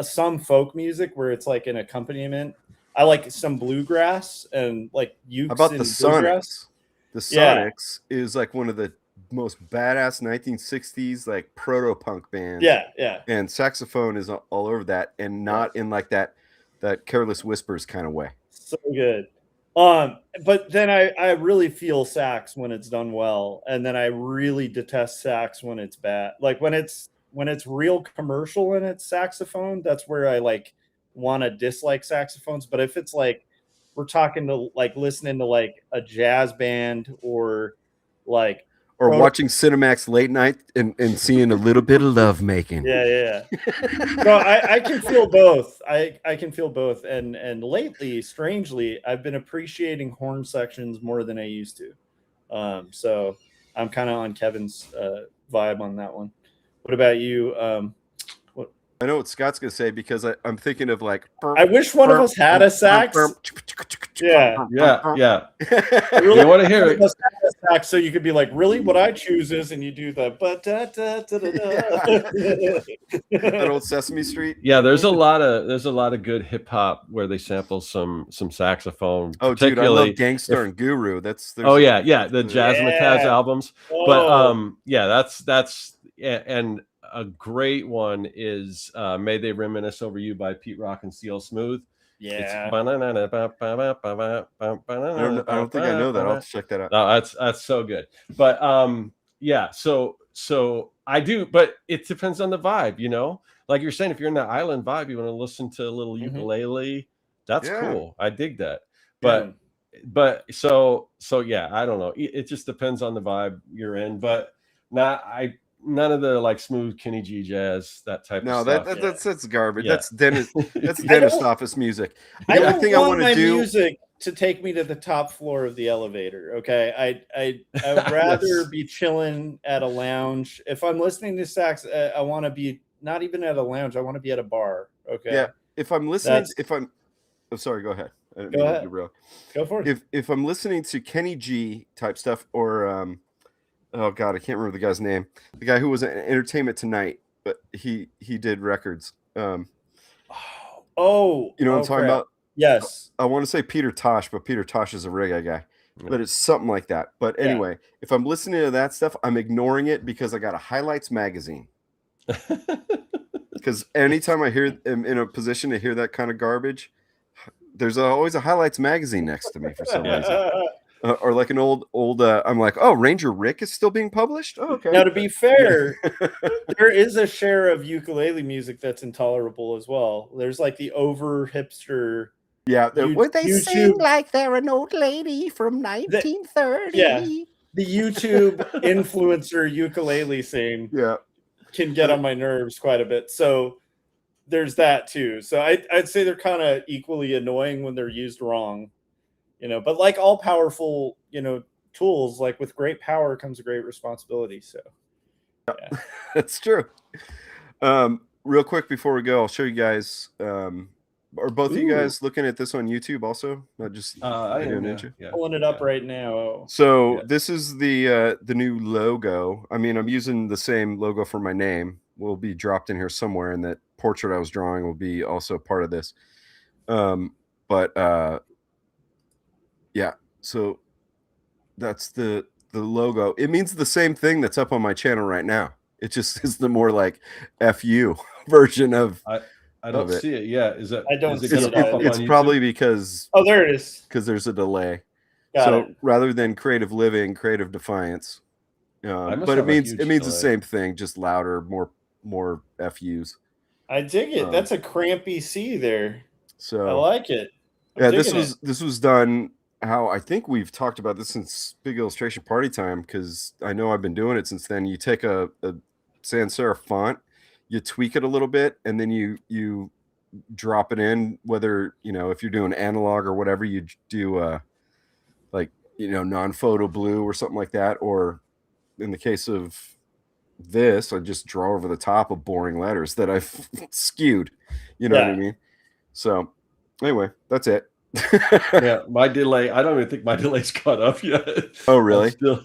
some folk music where it's like an accompaniment. I like some bluegrass and like ukes. How about the Sonics? The Sonics is like one of the most badass 1960s like proto-punk bands. Yeah. And saxophone is all over that, and not in like that Careless Whispers kind of way. So good. But then I really feel sax when it's done well, and then I really detest sax when it's bad. Like when it's real commercial and it's saxophone, that's where I like want to dislike saxophones. But if it's like we're talking to like listening to like a jazz band or watching Cinemax late night and seeing a little bit of love making. Yeah. No, I can feel both. I can feel both. And lately, strangely, I've been appreciating horn sections more than I used to. So I'm kind of on Kevin's vibe on that one. What about you? I know what Scott's gonna say because I'm thinking of like. I wish one of us had a sax. Yeah. I really you want to hear it. Sax, so you could be like, really, what I choose is, and you do the that old Sesame Street. Yeah, there's a lot of good hip hop where they sample some saxophone. Oh, dude, I love Gangstar and Guru. the Jazzmatazz albums. But that's and a great one is May They Reminisce Over You by Pete Rock and CL Smooth. Yeah. I don't think I know that. I'll have to check that out. No, that's so good. But so I do, but it depends on the vibe, you know? Like you're saying, if you're in the island vibe, you want to listen to a little ukulele. That's cool. I dig that. But so yeah, I don't know. It just depends on the vibe you're in. But none of the like smooth Kenny G jazz, that type of stuff. No, that's garbage. Yeah. That's dentist office music. I don't want my music to take me to the top floor of the elevator. Okay, I'd rather be chilling at a lounge. If I'm listening to sax, I want to be not even at a lounge. I want to be at a bar. Okay. Yeah. If I'm listening, sorry, go ahead. Go ahead. Go for it. If I'm listening to Kenny G type stuff or oh God, I can't remember the guy's name. The guy who was in Entertainment Tonight, but he did records. You know what I'm talking about? Yes. I want to say Peter Tosh, but Peter Tosh is a reggae guy. Yeah. But it's something like that. But anyway, if I'm listening to that stuff, I'm ignoring it because I got a Highlights magazine. Because anytime I'm in a position to hear that kind of garbage, there's always a Highlights magazine next to me for some reason. Or like an old I'm like, oh, Ranger Rick is still being published? Oh, okay. Now, to be fair, there is a share of ukulele music that's intolerable as well. There's like the over hipster. Yeah. Would they sing like they're an old lady from 1930? the YouTube influencer ukulele scene Yeah. can get on my nerves quite a bit. So there's that too. So I'd say they're kind of equally annoying when they're used wrong, but like all powerful, tools, like with great power comes a great responsibility. So yeah. That's true. Real quick before we go, I'll show you guys. Are both of you guys looking at this on YouTube also? Not just I am, Ninja? yeah. Pulling it up right now. So this is the new logo. I mean, I'm using the same logo for my name. Will be dropped in here somewhere, and that portrait I was drawing will be also part of this. Yeah. So that's the logo. It means the same thing that's up on my channel right now. It just is the more like FU version of. I don't see it. Yeah, is it? I don't is it see gonna it pop up either. It's on probably YouTube? because There it is. there's a delay. Got it. Rather than creative living, creative defiance. But it means the delay. same thing, just louder, more FUs. I dig it. That's a crampy C there. So I like it. This was done how I think we've talked about this since Big Illustration Party time, because I know I've been doing it since then. You take a sans serif font, you tweak it a little bit, and then you drop it in, whether if you're doing analog or whatever, you do non-photo blue or something like that, or in the case of this, I just draw over the top of boring letters that I've skewed. You know what I mean? So anyway, that's it. Yeah, my delay. I don't even think my delay's caught up yet. Oh, really? So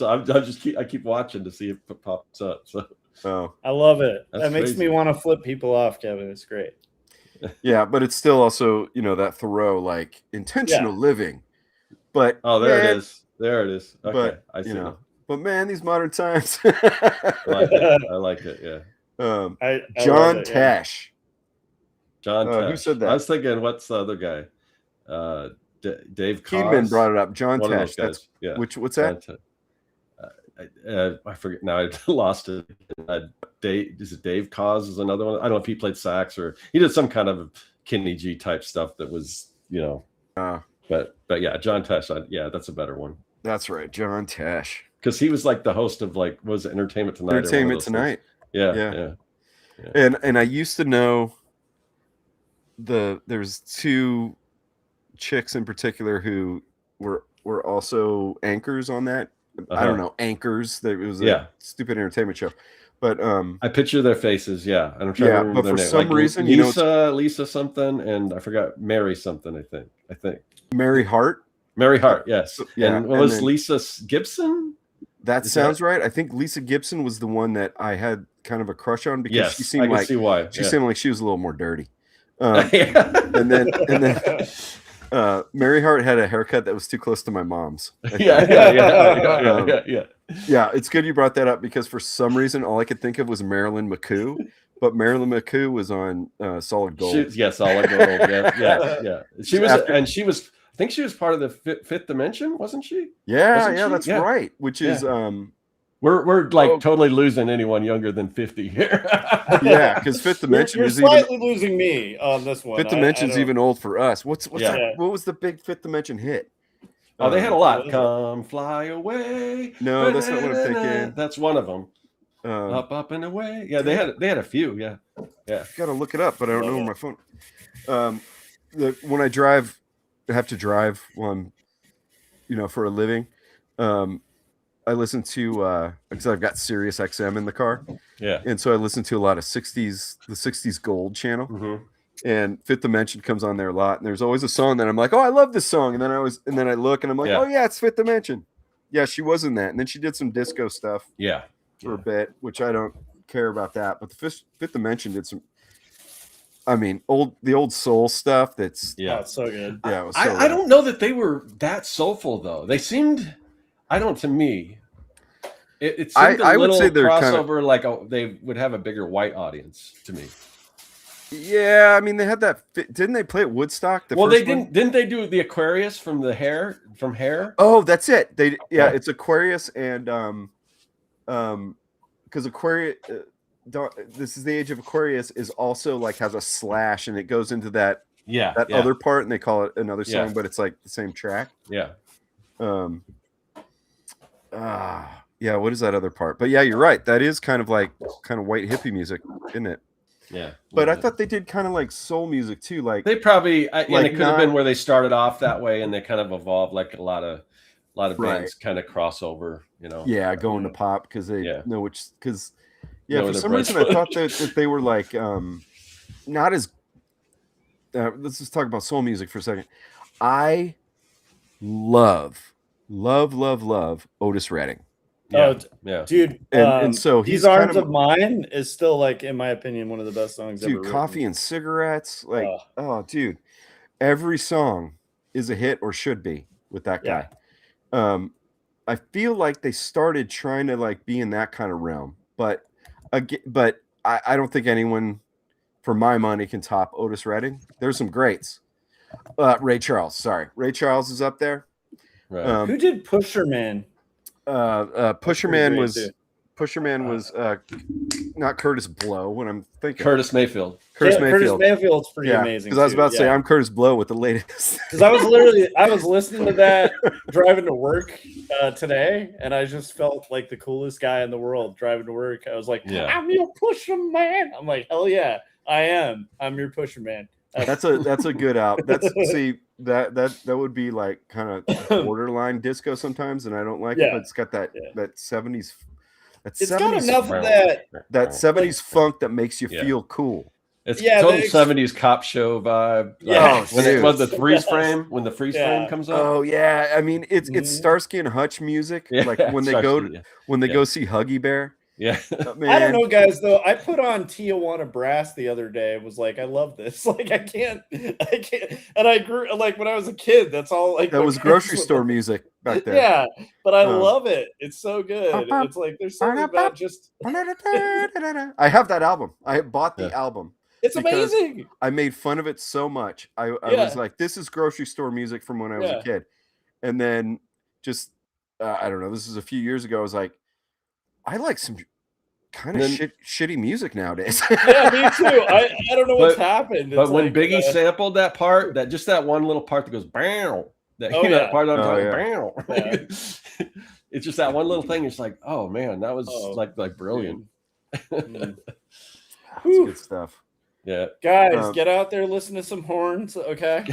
I keep watching to see if it pops up. So I love it. That's that makes crazy. me want to flip people off, Kevin. It's great. Yeah, but it's still also that Thoreau, like intentional living. But there it is. There it is. Okay, but, I see it. But man, these modern times. I like it. Yeah. John Tesh. John Tesh. Who said that? I was thinking, what's the other guy? Dave Keedman brought it up. John One of Tesh. those guys. Yeah. What's that? I forget now. I lost it. Is it Dave Cause is another one? I don't know if he played sax or he did some kind of Kenny G type stuff that was, But yeah, John Tesh. That's a better one. That's right, John Tesh. Because he was like the host of was it Entertainment Tonight? Entertainment Tonight. Yeah. And I used to know there's two chicks in particular who were also anchors on that. I don't know, anchors. It was a stupid entertainment show. But I picture their faces, and I'm trying to remember but their for name. some reason, Lisa something, and I forgot Mary something. I think Mary Hart. Mary Hart, yes. Yeah, and what was Lisa Gibson? That sounds right. I think Lisa Gibson was the one that I had kind of a crush on because she seemed like see why. She seemed like she was a little more dirty. And then Mary Hart had a haircut that was too close to my mom's. Yeah. Yeah, it's good you brought that up because for some reason all I could think of was Marilyn McCoo, but Marilyn McCoo was on Solid Gold. Solid Gold. Yeah. She was. I think she was part of the Fifth Dimension, wasn't she? Yeah, that's right. Which is we're like totally losing anyone younger than 50 here. Yeah, because Fifth Dimension you're is slightly losing me on this one. Fifth Dimension's even old for us. What was the big Fifth Dimension hit? Oh, they had a lot. Come fly away. No, that's not what I'm thinking. That's one of them. Up and away. Yeah, they had a few. Yeah. Gotta look it up, but I don't know on my phone. When I have to drive when I'm, for a living. I listen to because I've got Sirius XM in the car. Yeah. And so I listen to a lot of the 60s Gold channel. Mm-hmm. And Fifth Dimension comes on there a lot. And there's always a song that I'm like, oh, I love this song. And then I look and I'm like, oh yeah, it's Fifth Dimension. Yeah, she was in that. And then she did some disco stuff for a bit, which I don't care about that. But the Fifth Dimension did some, the old soul stuff. That's it's so good. Yeah, it was I don't know that they were that soulful though. They seemed, to me, it seemed a little would say crossover. Like they would have a bigger white audience to me. Yeah, they had that. Didn't they play at Woodstock? Didn't they do the Aquarius from Hair? Oh, that's it. It's Aquarius and because Aquarius. This is the Age of Aquarius is also like has a slash and it goes into that other part and they call it another song, but it's like the same track. Yeah. Yeah, what is that other part? But yeah, you're right. That is kind of white hippie music, isn't it? Yeah. But I thought they did kind of like soul music too. Like they probably, and like it could have been where they started off that way and they kind of evolved, like a lot of Right. bands kind of crossover, Yeah, going to pop because they know which. Because Know for their some bread's reason I buttered. thought that they were like not as. Let's just talk about soul music for a second. I love Otis Redding. Yeah, dude. And so he's These Arms kind of of Mine is still, like, in my opinion, one of the best songs ever dude. Coffee written. and Cigarettes, like dude, every song is a hit or should be with that guy. I feel like they started trying to like be in that kind of realm, but I don't think anyone, for my money, can top Otis Redding. There's some greats. Ray Charles is up there. Right. Who did Pusher Man? Pusher Man was not Curtis Blow. When I'm thinking Curtis Mayfield. Curtis Mayfield's pretty amazing. Because I was about to say I'm Curtis Blow with the latest. Because I was listening to that driving to work today, and I just felt like the coolest guy in the world driving to work. I was like, I'm your Pusher Man. I'm like, hell yeah, I am. I'm your Pusher Man. That's a good album. That would be like kind of borderline disco sometimes, and I don't like it, but it's got that 70s. It's got enough of that 70s funk that makes you feel cool. It's total 70s cop show vibe. Yeah, when the freeze frame comes up. Oh yeah, I mean it's Starsky and Hutch music. Like when they go go see Huggy Bear. Yeah, I don't know, guys. Though I put on Tijuana Brass the other day. It was like, I love this. Like I can't. And I grew like when I was a kid. That's all. Like that was grocery store music back there. Yeah, but I love it. It's so good. It's like there's something about just. I have that album. I bought the album. It's amazing. I made fun of it so much. I was like, this is grocery store music from when I was a kid, and then just I don't know. This is a few years ago. I was like, I like some kind of shitty music nowadays. Yeah, me too. I don't know what's happened. But when Biggie sampled that part, that one little part that goes bam, that part that I'm talking bam. It's just that one little thing. It's like, oh man, that was like brilliant. That's good stuff. Yeah, guys, get out there, listen to some horns, okay?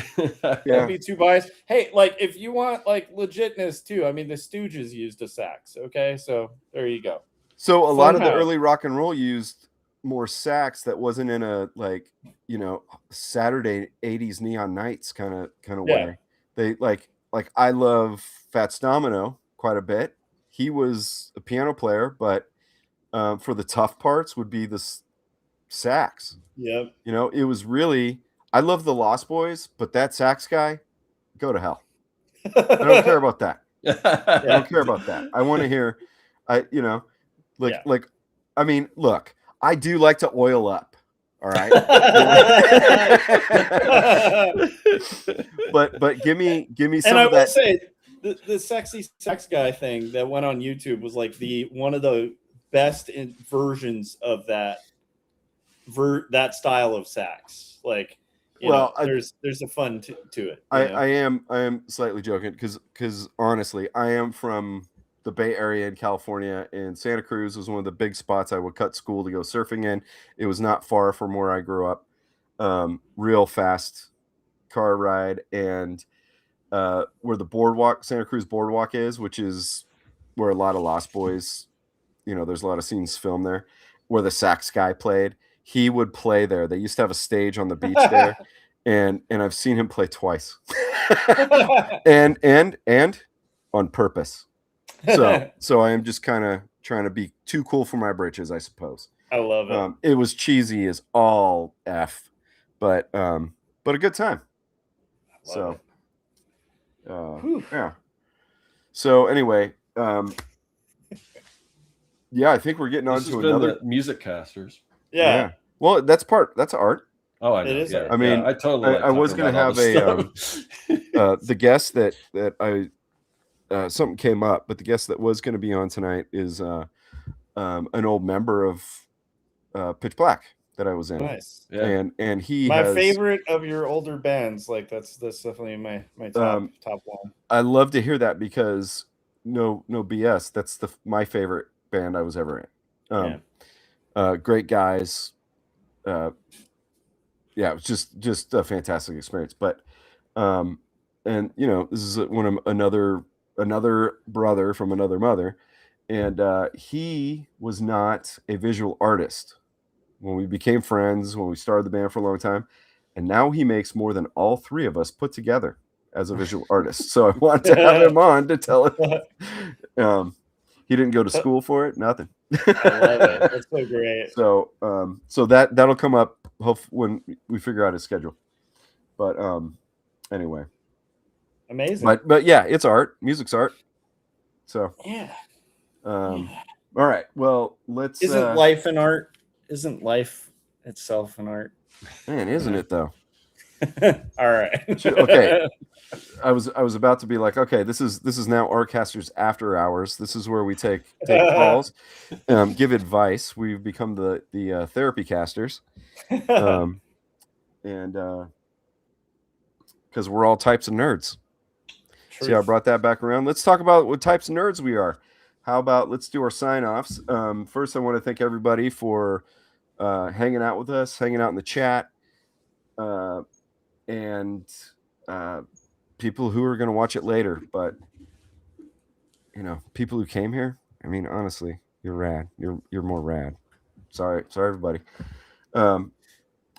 Don't be too biased. Hey, like if you want like legitness too, I mean the Stooges used a sax, okay? So there you go. So a lot of the early rock and roll used more sax that wasn't in a like Saturday 80s Neon Nights kind of way. They like I love Fats Domino quite a bit. He was a piano player, but for the tough parts would be this sax. Yep. It was really, I love the Lost Boys, but that sax guy, go to hell. I don't care about that. I don't care about that. I want to hear, I mean, look, I do like to oil up. All right. but give me some and of that. I will say the sexy sax guy thing that went on YouTube was like one of the best versions of that style of sax. Like there's a fun to it. I am slightly joking because honestly I am from the Bay Area in California, and Santa Cruz was one of the big spots I would cut school to go surfing in. It was not far from where I grew up. Real fast car ride, and where the Santa Cruz boardwalk is, which is where a lot of Lost Boys, there's a lot of scenes filmed there, where the sax guy played. He would play there. They used to have a stage on the beach there, and I've seen him play twice, and on purpose. So I am just kind of trying to be too cool for my britches, I suppose. I love it. It was cheesy as all F, but a good time. Yeah. So anyway, I think we're getting on to another music casters. Yeah. Well, that's art. Oh, I know. It is. Yeah. I mean, I totally. I was going to have the guest that I something came up, but the guest that was going to be on tonight is an old member of Pitch Black that I was in. Nice. Yeah. And he my favorite of your older bands. Like that's definitely my top one. I love to hear that because no BS. That's my favorite band I was ever in. Great guys. Yeah, it was just a fantastic experience. But and this is another brother from another mother, and he was not a visual artist when we became friends, when we started the band for a long time, and now he makes more than all three of us put together as a visual artist. So I wanted to have him on to tell it. He didn't go to school for it, nothing. I love it. That's so great. So that'll come up when we figure out his schedule. But anyway, amazing. But yeah, it's art. Music's art. So yeah. All right. Well, let's. Isn't life an art? Isn't life itself an art? Man, isn't it though? All right. Okay. I was about to be like, okay, this is now Artcasters After Hours. This is where we take calls, give advice. We've become the therapy casters, and because we're all types of nerds. Truth. See how I brought that back around? Let's talk about what types of nerds we are. How about let's do our sign-offs. First, I want to thank everybody for hanging out with us, hanging out in the chat, and people who are going to watch it later. But people who came here, I mean, honestly, you're rad. You're more rad. Sorry, everybody. All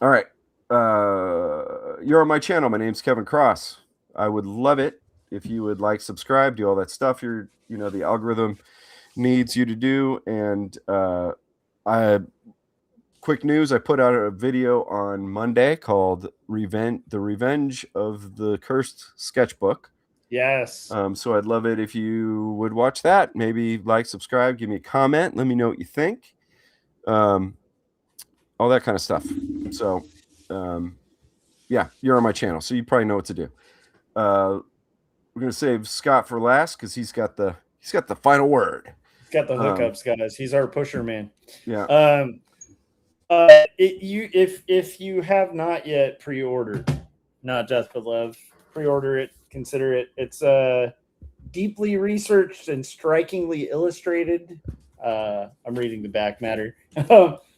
right. You're on my channel. My name's Kevin Cross. I would love it if you would like, subscribe, do all that stuff. The algorithm needs you to do. And quick news, I put out a video on Monday called The Revenge of the Cursed Sketchbook. Yes. So I'd love it if you would watch that. Maybe like, subscribe, give me a comment, let me know what you think. All that kind of stuff. So yeah, you're on my channel, so you probably know what to do. We're gonna save Scott for last because he's got the final word. He's got the hookups, guys. He's our pusher man. Yeah. If you have not yet pre-ordered Not Death But Love, pre-order it. Consider it. It's deeply researched and strikingly illustrated. I'm reading the back matter.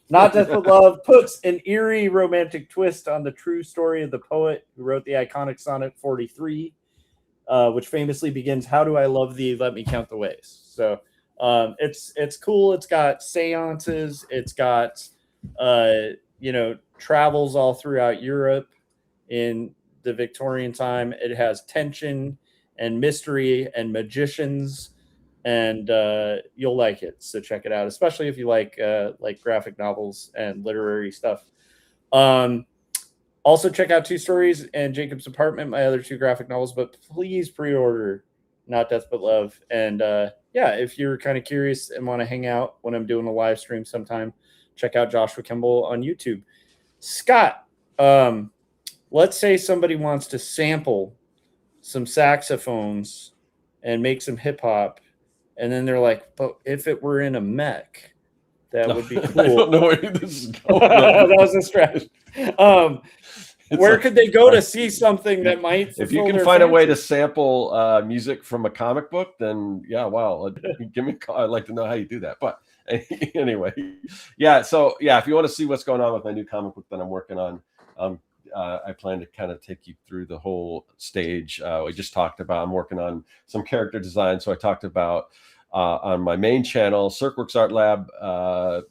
Not Death But Love puts an eerie romantic twist on the true story of the poet who wrote the iconic Sonnet 43, which famously begins, "How do I love thee? Let me count the ways." So it's cool. It's got seances. It's got travels all throughout Europe in the Victorian time. It has tension and mystery and magicians. And you'll like it, so check it out, especially if you like graphic novels and literary stuff. Also, check out Two Stories and Jacob's Apartment, my other two graphic novels. But please pre-order Not Death But Love. And if you're kind of curious and want to hang out when I'm doing a live stream sometime, check out Joshua Kimball on YouTube. Scott, let's say somebody wants to sample some saxophones and make some hip hop. And then they're like, but if it were in a mech, that would be cool. I don't know where this is going. That was a stretch. Where could they go to see something that might? If you can find a way to sample music from a comic book, then yeah, wow, give me a call. I'd like to know how you do that. But anyway, yeah. So yeah, if you want to see what's going on with my new comic book that I'm working on, I plan to kind of take you through the whole stage. We just talked about, I'm working on some character design. So I talked about on my main channel, Circworks Art Lab,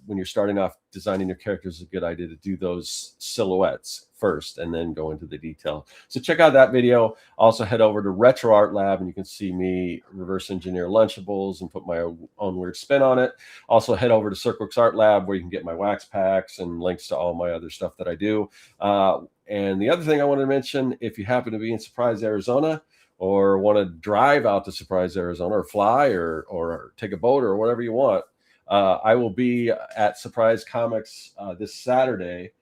when you're starting off designing your characters, it's a good idea to do those silhouettes first and then go into the detail. So check out that video. Also head over to Retro Art Lab and you can see me reverse engineer Lunchables and put my own weird spin on it. Also head over to Circworks Art Lab where you can get my wax packs and links to all my other stuff that I do. And the other thing I wanted to mention, if you happen to be in Surprise, Arizona, or want to drive out to Surprise, Arizona, or fly or take a boat or whatever you want, I will be at Surprise Comics this Saturday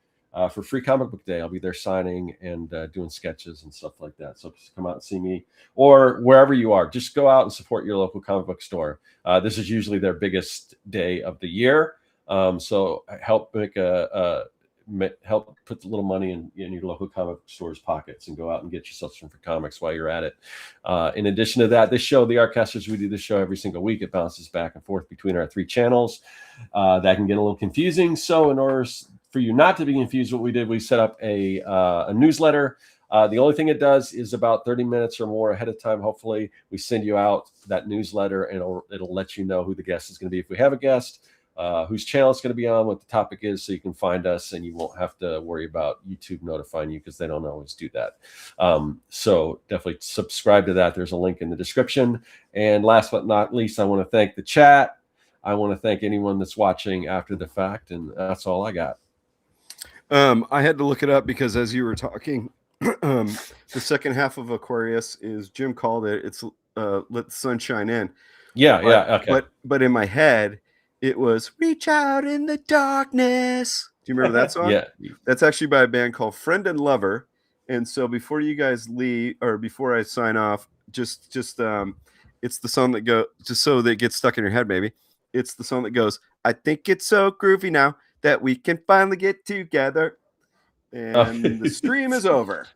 for Free Comic Book Day. I'll be there signing and doing sketches and stuff like that. So just come out and see me, or wherever you are. Just go out and support your local comic book store. This is usually their biggest day of the year. So help help put a little money in your local comic store's pockets and go out and get yourself some free comics while you're at it. In addition to that, this show, the Artcasters, we do this show every single week. It bounces back and forth between our 3 channels. That can get a little confusing. So in order for you not to be confused, what we did, we set up a newsletter. The only thing it does is about 30 minutes or more ahead of time. Hopefully we send you out that newsletter, and it'll let you know who the guest is going to be. If we have a guest, whose channel it's going to be on, what the topic is, so you can find us and you won't have to worry about YouTube notifying you, because they don't always do that. So definitely subscribe to that. There's a link in the description. And last but not least, I want to thank the chat. I want to thank anyone that's watching after the fact. And that's all I got. I had to look it up because as you were talking, the second half of Aquarius is, Jim called it, it's let the sun shine in. Okay. But in my head, it was Reach Out in the Darkness. Do you remember that song? Yeah. That's actually by a band called Friend and Lover. And so before you guys leave, or before I sign off, just it's the song that goes, just so that it gets stuck in your head, maybe. It's the song that goes, I think it's so groovy now that we can finally get together. And the stream is over.